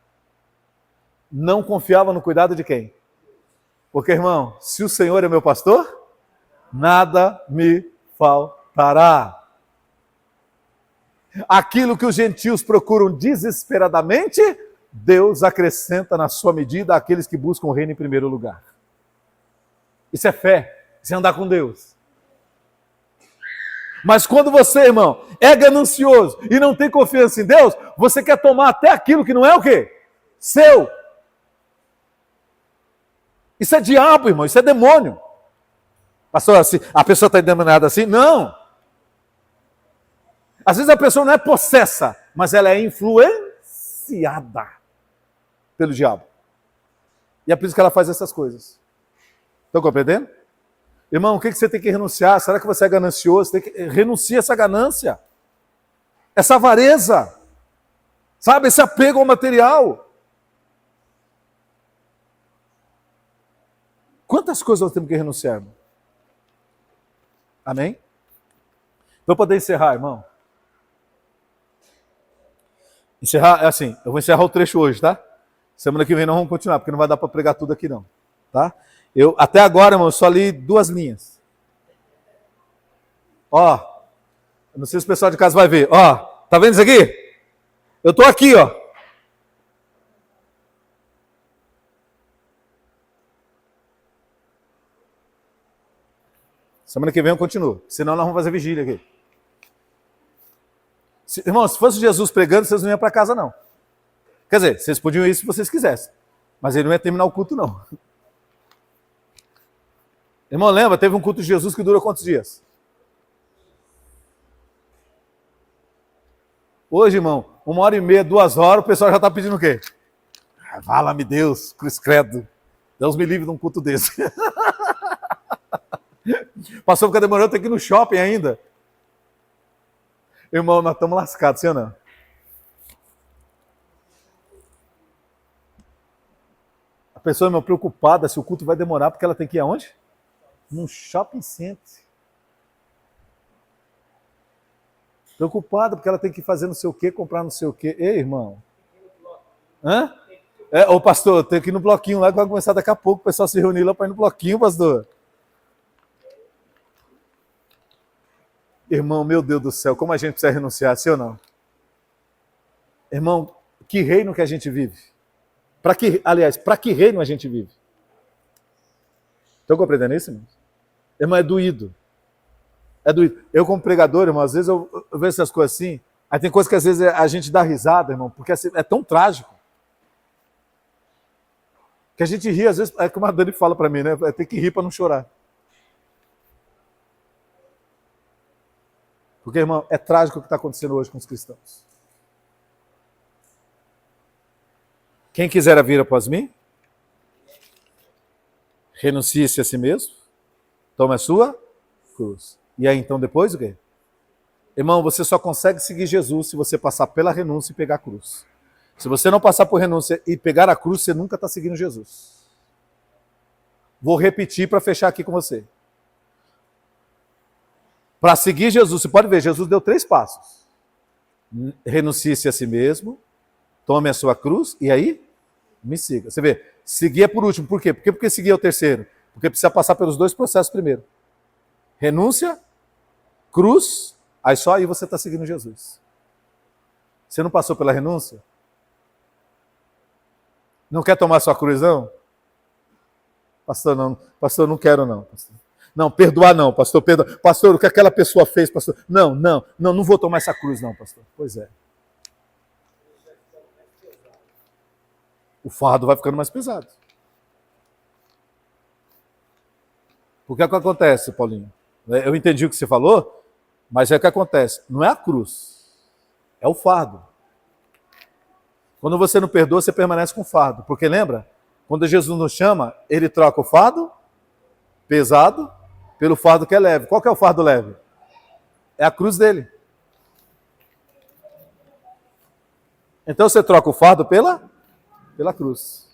Não confiava no cuidado de quem? Porque, irmão, se o Senhor é meu pastor, nada me faltará. Aquilo que os gentios procuram desesperadamente, Deus acrescenta na sua medida àqueles que buscam o reino em primeiro lugar. Isso é fé, isso é andar com Deus. Mas quando você, irmão, é ganancioso e não tem confiança em Deus, você quer tomar até aquilo que não é o quê? Seu. Isso é diabo, irmão, isso é demônio. Pastor, assim, a pessoa está endemoniada assim? Não. Às vezes a pessoa não é possessa, mas ela é influenciada pelo diabo. E é por isso que ela faz essas coisas. Estão compreendendo? Irmão, o que você tem que renunciar? Será que você é ganancioso? Você tem que renunciar essa ganância, essa avareza, sabe? Esse apego ao material. Quantas coisas nós temos que renunciar, irmão? Amém? Para poder encerrar, irmão. Encerrar é assim, eu vou encerrar o trecho hoje, tá? Semana que vem nós vamos continuar, porque não vai dar para pregar tudo aqui não, tá? Até agora, irmão, eu só li 2 linhas. Ó, não sei se o pessoal de casa vai ver. Ó, tá vendo isso aqui? Eu tô aqui, ó. Semana que vem eu continuo, senão nós vamos fazer vigília aqui. Irmão, se fosse Jesus pregando, vocês não iam para casa não. Quer dizer, vocês podiam ir se vocês quisessem, mas ele não ia terminar o culto não. Irmão, lembra? Teve um culto de Jesus que durou quantos dias? Hoje, irmão, 1h30, 2 horas, o pessoal já está pedindo o quê? Fala-me Deus, Cruz Credo. Deus me livre de um culto desse. Passou ficar demorando, tem que ir no shopping ainda. Irmão, nós estamos lascados, sim ou não? A pessoa, irmão, preocupada se o culto vai demorar, porque ela tem que ir aonde? Num shopping center. Preocupada porque ela tem que fazer não sei o quê, comprar não sei o quê. Ei, irmão. Hã? Ô, pastor, tem que ir no bloquinho lá, que vai começar daqui a pouco. O pessoal se reunir lá para ir no bloquinho, pastor. Irmão, meu Deus do céu, como a gente precisa renunciar, sim ou não? Irmão, que reino que a gente vive? Para que reino a gente vive? Estão compreendendo isso, irmão? Irmão, é doído. É doído. Eu, como pregador, irmão, às vezes eu vejo essas coisas assim, aí tem coisas que às vezes a gente dá risada, irmão, porque assim, é tão trágico. Que a gente ri, às vezes, é como a Dani fala para mim, né? Tem que rir para não chorar. Porque, irmão, é trágico o que está acontecendo hoje com os cristãos. Quem quiser vir após mim, renuncie-se a si mesmo, tome a sua cruz. E aí, então, depois o quê? Irmão, você só consegue seguir Jesus se você passar pela renúncia e pegar a cruz. Se você não passar por renúncia e pegar a cruz, você nunca está seguindo Jesus. Vou repetir para fechar aqui com você. Para seguir Jesus, você pode ver, Jesus deu 3 passos. Renuncie-se a si mesmo, tome a sua cruz e aí me siga. Você vê, seguir é por último. Por quê? Porque seguir é o terceiro? Porque precisa passar pelos 2 processos primeiro. Renúncia, cruz Aí só aí você está seguindo Jesus. Você não passou pela renúncia? Não quer tomar sua cruz, não? Pastor, não quero, não. Pastor. Não, perdoar não, pastor. Pastor, o que aquela pessoa fez, pastor? Não vou tomar essa cruz, não, pastor. Pois é. O fardo vai ficando mais pesado. Por que é que acontece, Paulinho? Eu entendi o que você falou, mas é o que acontece. Não é a cruz, é o fardo. Quando você não perdoa, você permanece com o fardo. Porque lembra? Quando Jesus nos chama, ele troca o fardo pesado pelo fardo que é leve. Qual que é o fardo leve? É a cruz dele. Então você troca o fardo pela cruz.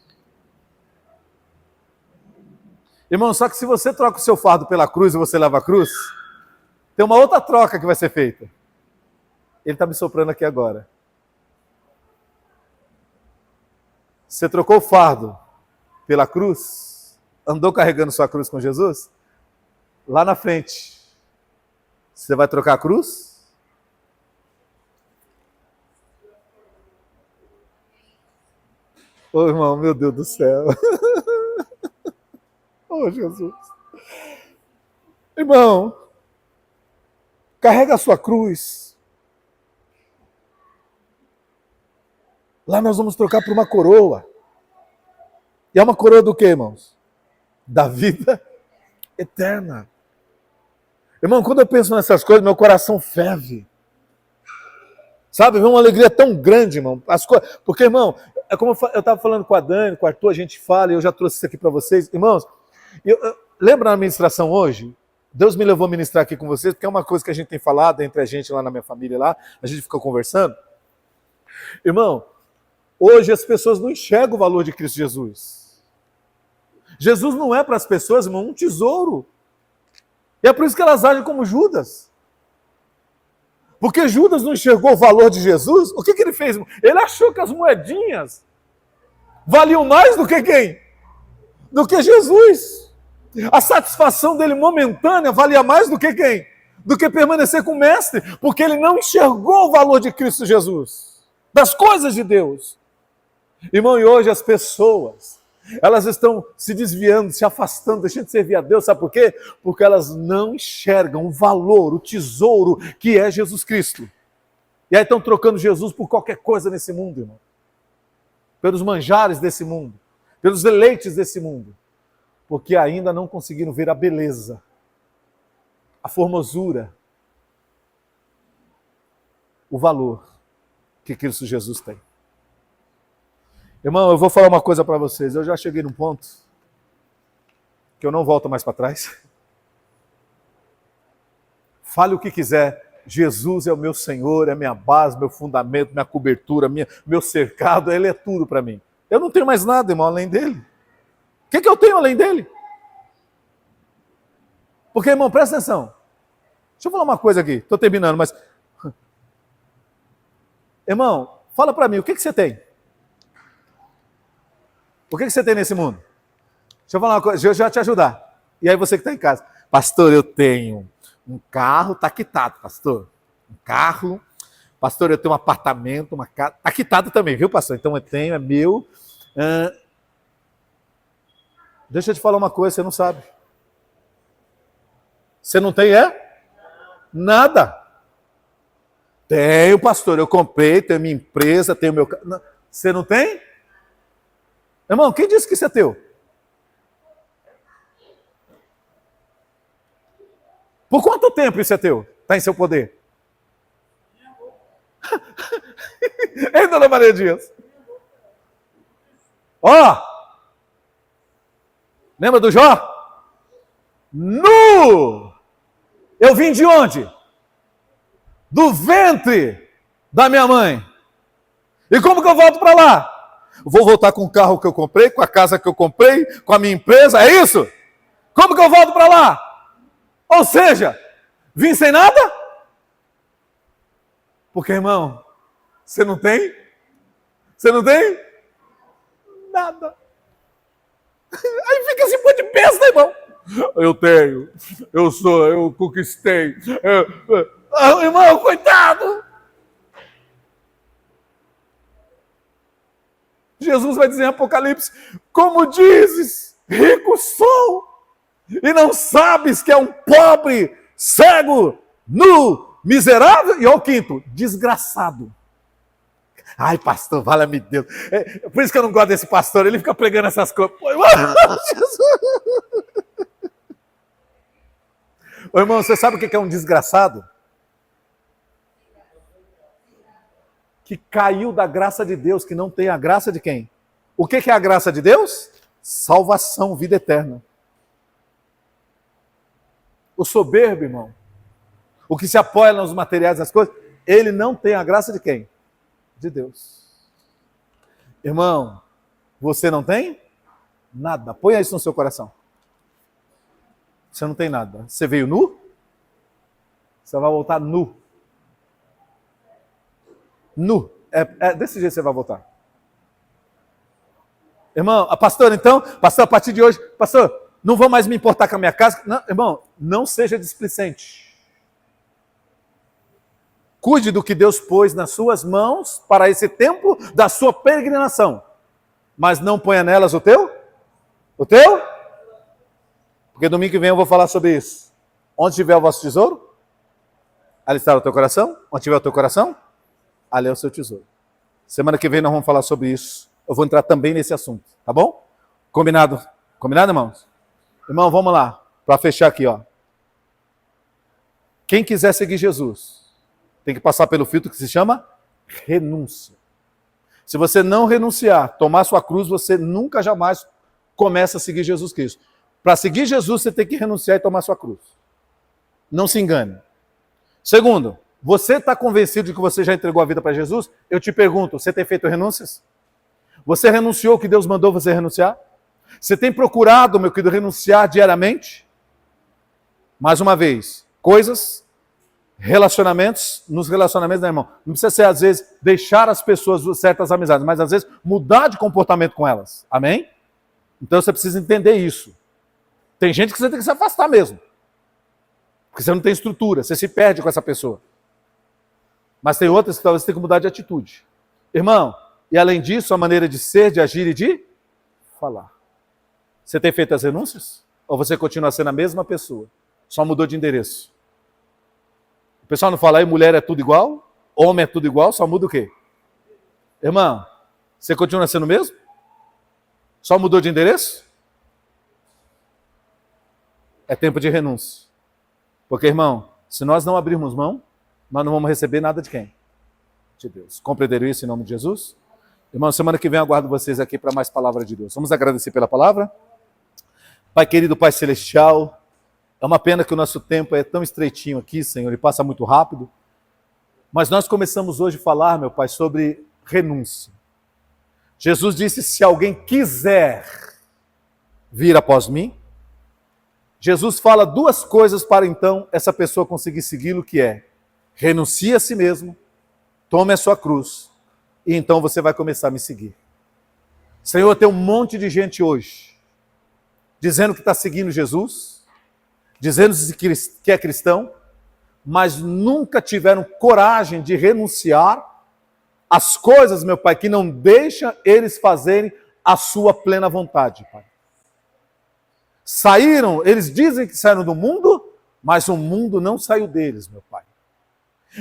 Irmão, só que se você troca o seu fardo pela cruz e você leva a cruz, tem uma outra troca que vai ser feita. Ele está me soprando aqui agora. Você trocou o fardo pela cruz, andou carregando sua cruz com Jesus, lá na frente, você vai trocar a cruz? Ô irmão, meu Deus do céu. Ô Jesus. Irmão, carrega a sua cruz. Lá nós vamos trocar por uma coroa. E é uma coroa do quê, irmãos? Da vida eterna. Irmão, quando eu penso nessas coisas, meu coração ferve. Sabe, vem uma alegria tão grande, irmão. Porque, irmão, é como eu estava falando com a Dani, com o Arthur, a gente fala, e eu já trouxe isso aqui para vocês. Irmãos, lembra na ministração hoje? Deus me levou a ministrar aqui com vocês, porque é uma coisa que a gente tem falado entre a gente lá na minha família, lá, a gente ficou conversando. Irmão, hoje as pessoas não enxergam o valor de Cristo Jesus. Jesus não é para as pessoas, irmão, um tesouro. E é por isso que elas agem como Judas. Porque Judas não enxergou o valor de Jesus, o que ele fez? Ele achou que as moedinhas valiam mais do que quem? Do que Jesus. A satisfação dele momentânea valia mais do que quem? Do que permanecer com o mestre, porque ele não enxergou o valor de Cristo Jesus, das coisas de Deus. Irmão, e hoje as pessoas, elas estão se desviando, se afastando, deixando de servir a Deus, sabe por quê? Porque elas não enxergam o valor, o tesouro que é Jesus Cristo. E aí estão trocando Jesus por qualquer coisa nesse mundo, irmão. Pelos manjares desse mundo, pelos deleites desse mundo. Porque ainda não conseguiram ver a beleza, a formosura, o valor que Cristo Jesus tem. Irmão, eu vou falar uma coisa para vocês. Eu já cheguei num ponto que eu não volto mais para trás. Fale o que quiser. Jesus é o meu Senhor, é minha base, meu fundamento, minha cobertura, meu cercado. Ele é tudo para mim. Eu não tenho mais nada, irmão, além dele. O que eu tenho além dele? Porque, irmão, presta atenção. Deixa eu falar uma coisa aqui. Estou terminando, mas... Irmão, fala para mim, o que você tem? O que você tem nesse mundo? Deixa eu falar uma coisa, deixa eu já te ajudar. E aí você que está em casa. Pastor, eu tenho um carro, está quitado, pastor. Um carro. Pastor, eu tenho um apartamento, uma casa. Está quitado também, viu, pastor? Então eu tenho, é meu. Deixa eu te falar uma coisa, você não sabe. Você não tem, é? Nada. Tenho, pastor, eu comprei, tenho minha empresa, tenho meu carro. Você não tem? Irmão, quem disse que isso é teu? Por quanto tempo isso é teu? Está em seu poder? Ei, dona Maria Dias? Ó! Lembra do Jó? Nu! Eu vim de onde? Do ventre da minha mãe. E como que eu volto para lá? Vou voltar com o carro que eu comprei, com a casa que eu comprei, com a minha empresa, é isso? Como que eu volto para lá? Ou seja, vim sem nada? Porque, irmão, você não tem? Você não tem? Nada. Aí fica assim, pô, de besta, irmão. Eu tenho, eu conquistei. Oh, irmão, coitado! Jesus vai dizer em Apocalipse, como dizes, rico sou, e não sabes que é um pobre, cego, nu, miserável, e olha o quinto, desgraçado. Ai, pastor, valha-me Deus. Por isso que eu não gosto desse pastor, ele fica pregando essas coisas. Ô, irmão, você sabe o que é um desgraçado? Que caiu da graça de Deus, que não tem a graça de quem? O que é a graça de Deus? Salvação, vida eterna. O soberbo, irmão, o que se apoia nos materiais das coisas, ele não tem a graça de quem? De Deus. Irmão, você não tem nada. Põe isso no seu coração. Você não tem nada. Você veio nu? Você vai voltar nu. Nu. É desse jeito que você vai voltar. Irmão, pastor, então, pastor, a partir de hoje, pastor, não vou mais me importar com a minha casa. Não, irmão, não seja displicente. Cuide do que Deus pôs nas suas mãos para esse tempo da sua peregrinação. Mas não ponha nelas o teu? O teu? Porque domingo que vem eu vou falar sobre isso. Onde tiver o vosso tesouro, ali está o teu coração. Onde tiver o teu coração, ali é o seu tesouro. Semana que vem nós vamos falar sobre isso. Eu vou entrar também nesse assunto, tá bom? Combinado? Combinado, irmãos? Irmão, vamos lá. Para fechar aqui, ó. Quem quiser seguir Jesus, tem que passar pelo filtro que se chama renúncia. Se você não renunciar, tomar sua cruz, você nunca jamais começa a seguir Jesus Cristo. Para seguir Jesus, você tem que renunciar e tomar sua cruz. Não se engane. Segundo, você está convencido de que você já entregou a vida para Jesus? Eu te pergunto, você tem feito renúncias? Você renunciou o que Deus mandou você renunciar? Você tem procurado, meu querido, renunciar diariamente? Mais uma vez, coisas, relacionamentos, nos relacionamentos, né, irmão? Não precisa ser, às vezes, deixar as pessoas certas amizades, mas, às vezes, mudar de comportamento com elas. Amém? Então, você precisa entender isso. Tem gente que você tem que se afastar mesmo. Porque você não tem estrutura, você se perde com essa pessoa. Mas tem outras que talvez você tenha que mudar de atitude. Irmão, e além disso, a maneira de ser, de agir e de falar. Você tem feito as renúncias? Ou você continua sendo a mesma pessoa? Só mudou de endereço. O pessoal não fala aí, mulher é tudo igual? Homem é tudo igual? Só muda o quê? Irmão, você continua sendo o mesmo? Só mudou de endereço? É tempo de renúncia. Porque, irmão, se nós não abrirmos mão, nós não vamos receber nada de quem? De Deus. Compreenderam isso em nome de Jesus? Irmão, semana que vem eu aguardo vocês aqui para mais palavra de Deus. Vamos agradecer pela palavra? Pai querido, Pai celestial, é uma pena que o nosso tempo é tão estreitinho aqui, Senhor, e passa muito rápido. Mas nós começamos hoje a falar, meu Pai, sobre renúncia. Jesus disse, se alguém quiser vir após mim, Jesus fala duas coisas para então essa pessoa conseguir segui-lo, que é, renuncie a si mesmo, tome a sua cruz, e então você vai começar a me seguir. Senhor, tem um monte de gente hoje, dizendo que está seguindo Jesus, dizendo que é cristão, mas nunca tiveram coragem de renunciar às coisas, meu Pai, que não deixam eles fazerem a sua plena vontade, Pai. Saíram, eles dizem que saíram do mundo, mas o mundo não saiu deles, meu Pai.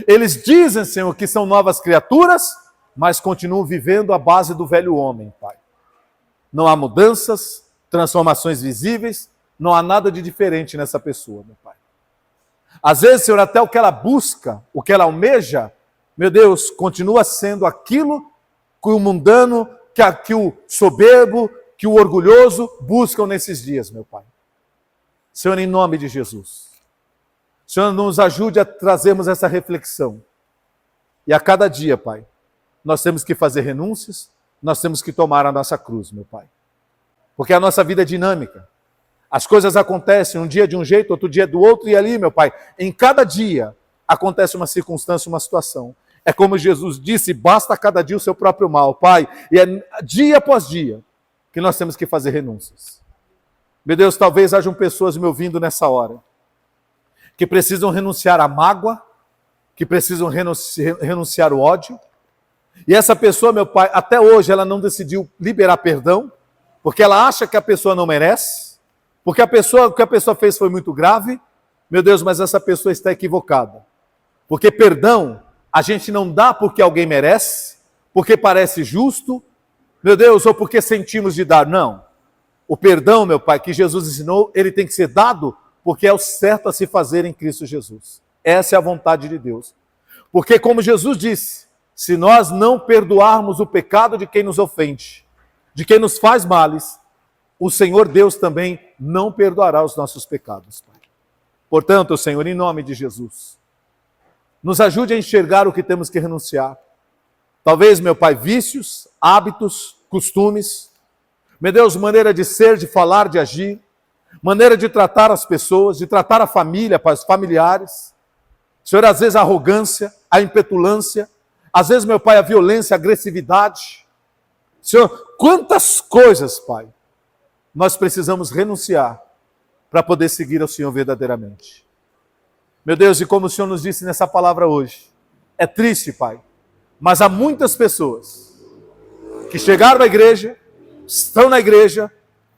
Eles dizem, Senhor, que são novas criaturas, mas continuam vivendo à base do velho homem, Pai. Não há mudanças, transformações visíveis, não há nada de diferente nessa pessoa, meu Pai. Às vezes, Senhor, até o que ela busca, o que ela almeja, meu Deus, continua sendo aquilo que o mundano, que o soberbo, que o orgulhoso buscam nesses dias, meu Pai. Senhor, em nome de Jesus, Senhor, nos ajude a trazermos essa reflexão. E a cada dia, Pai, nós temos que fazer renúncias, nós temos que tomar a nossa cruz, meu Pai. Porque a nossa vida é dinâmica. As coisas acontecem um dia de um jeito, outro dia do outro, e ali, meu Pai, em cada dia acontece uma circunstância, uma situação. É como Jesus disse, basta a cada dia o seu próprio mal, Pai. E é dia após dia que nós temos que fazer renúncias. Meu Deus, talvez hajam pessoas me ouvindo nessa hora, que precisam renunciar à mágoa, que precisam renunciar o ódio. E essa pessoa, meu Pai, até hoje ela não decidiu liberar perdão, porque ela acha que a pessoa não merece, porque o que a pessoa fez foi muito grave. Meu Deus, mas essa pessoa está equivocada. Porque perdão a gente não dá porque alguém merece, porque parece justo, meu Deus, ou porque sentimos de dar. Não. O perdão, meu Pai, que Jesus ensinou, ele tem que ser dado porque é o certo a se fazer em Cristo Jesus. Essa é a vontade de Deus. Porque como Jesus disse, se nós não perdoarmos o pecado de quem nos ofende, de quem nos faz males, o Senhor Deus também não perdoará os nossos pecados, Pai. Portanto, Senhor, em nome de Jesus, nos ajude a enxergar o que temos que renunciar. Talvez, meu Pai, vícios, hábitos, costumes, meu Deus, maneira de ser, de falar, de agir, maneira de tratar as pessoas, de tratar a família, os familiares. Senhor, às vezes a arrogância, a impetulância, às vezes, meu Pai, a violência, a agressividade. Senhor, quantas coisas, Pai, nós precisamos renunciar para poder seguir ao Senhor verdadeiramente. Meu Deus, e como o Senhor nos disse nessa palavra hoje, é triste, Pai, mas há muitas pessoas que chegaram à igreja, estão na igreja,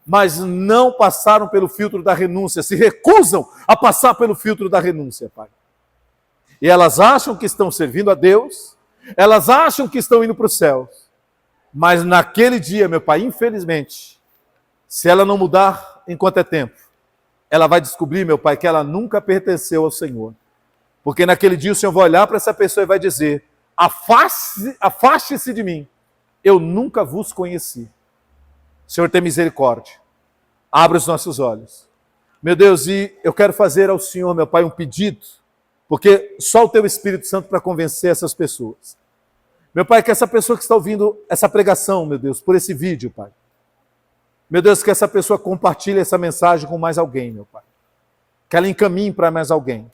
mas não passaram pelo filtro da renúncia, se recusam a passar pelo filtro da renúncia, Pai. E elas acham que estão servindo a Deus, elas acham que estão indo para o céu, mas naquele dia, meu Pai, infelizmente, se ela não mudar enquanto é tempo, ela vai descobrir, meu Pai, que ela nunca pertenceu ao Senhor. Porque naquele dia o Senhor vai olhar para essa pessoa e vai dizer: afaste-se de mim, eu nunca vos conheci. Senhor, tem misericórdia. Abra os nossos olhos. Meu Deus, e eu quero fazer ao Senhor, meu Pai, um pedido, porque só o Teu Espírito Santo para convencer essas pessoas. Meu Pai, que essa pessoa que está ouvindo essa pregação, meu Deus, por esse vídeo, Pai, meu Deus, que essa pessoa compartilhe essa mensagem com mais alguém, meu Pai. Que ela encaminhe para mais alguém.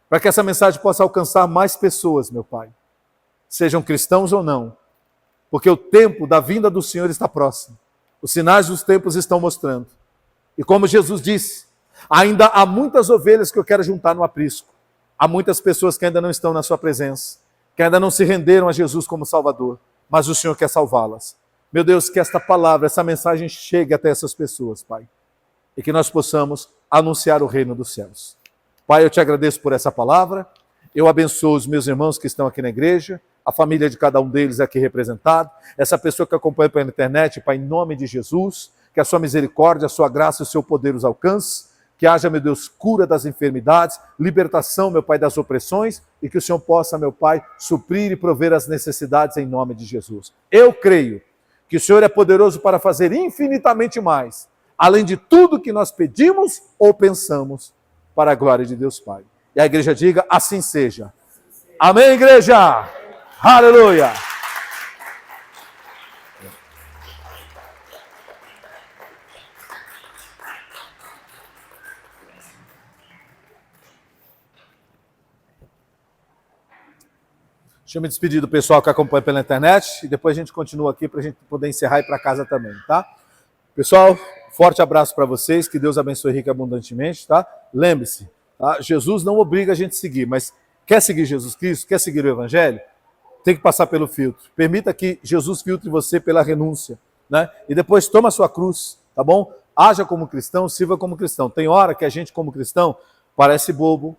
Para que essa mensagem possa alcançar mais pessoas, meu Pai. Sejam cristãos ou não. Porque o tempo da vinda do Senhor está próximo. Os sinais dos tempos estão mostrando. E como Jesus disse, ainda há muitas ovelhas que eu quero juntar no aprisco. Há muitas pessoas que ainda não estão na sua presença. Que ainda não se renderam a Jesus como Salvador. Mas o Senhor quer salvá-las. Meu Deus, que esta palavra, essa mensagem chegue até essas pessoas, Pai. E que nós possamos anunciar o reino dos céus. Pai, eu te agradeço por essa palavra. Eu abençoo os meus irmãos que estão aqui na igreja, a família de cada um deles aqui representado, essa pessoa que acompanha pela internet, Pai, em nome de Jesus, que a sua misericórdia, a sua graça e o seu poder os alcance, que haja, meu Deus, cura das enfermidades, libertação, meu Pai, das opressões, e que o Senhor possa, meu Pai, suprir e prover as necessidades em nome de Jesus. Eu creio que o Senhor é poderoso para fazer infinitamente mais, além de tudo que nós pedimos ou pensamos, para a glória de Deus Pai. E a igreja diga, assim seja. Amém, igreja? Aleluia! Deixa eu me despedir do pessoal que acompanha pela internet e depois a gente continua aqui para a gente poder encerrar e ir para casa também, tá? Pessoal, forte abraço para vocês, que Deus abençoe rica e abundantemente, tá? Lembre-se, tá? Jesus não obriga a gente a seguir, mas quer seguir Jesus Cristo, quer seguir o Evangelho, tem que passar pelo filtro. Permita que Jesus filtre você pela renúncia, né? E depois toma a sua cruz, tá bom? Haja como cristão, sirva como cristão. Tem hora que a gente como cristão parece bobo,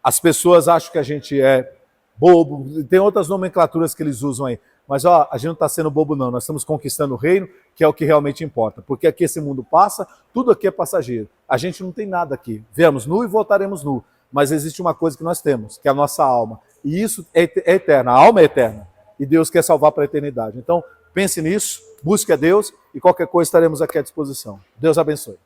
as pessoas acham que a gente é bobo, tem outras nomenclaturas que eles usam aí. Mas ó, a gente não está sendo bobo não, nós estamos conquistando o reino, que é o que realmente importa. Porque aqui esse mundo passa, tudo aqui é passageiro. A gente não tem nada aqui. Viemos nu e voltaremos nu. Mas existe uma coisa que nós temos, que é a nossa alma. E isso é eterna, a alma é eterna. E Deus quer salvar para a eternidade. Então, pense nisso, busque a Deus e qualquer coisa estaremos aqui à disposição. Deus abençoe.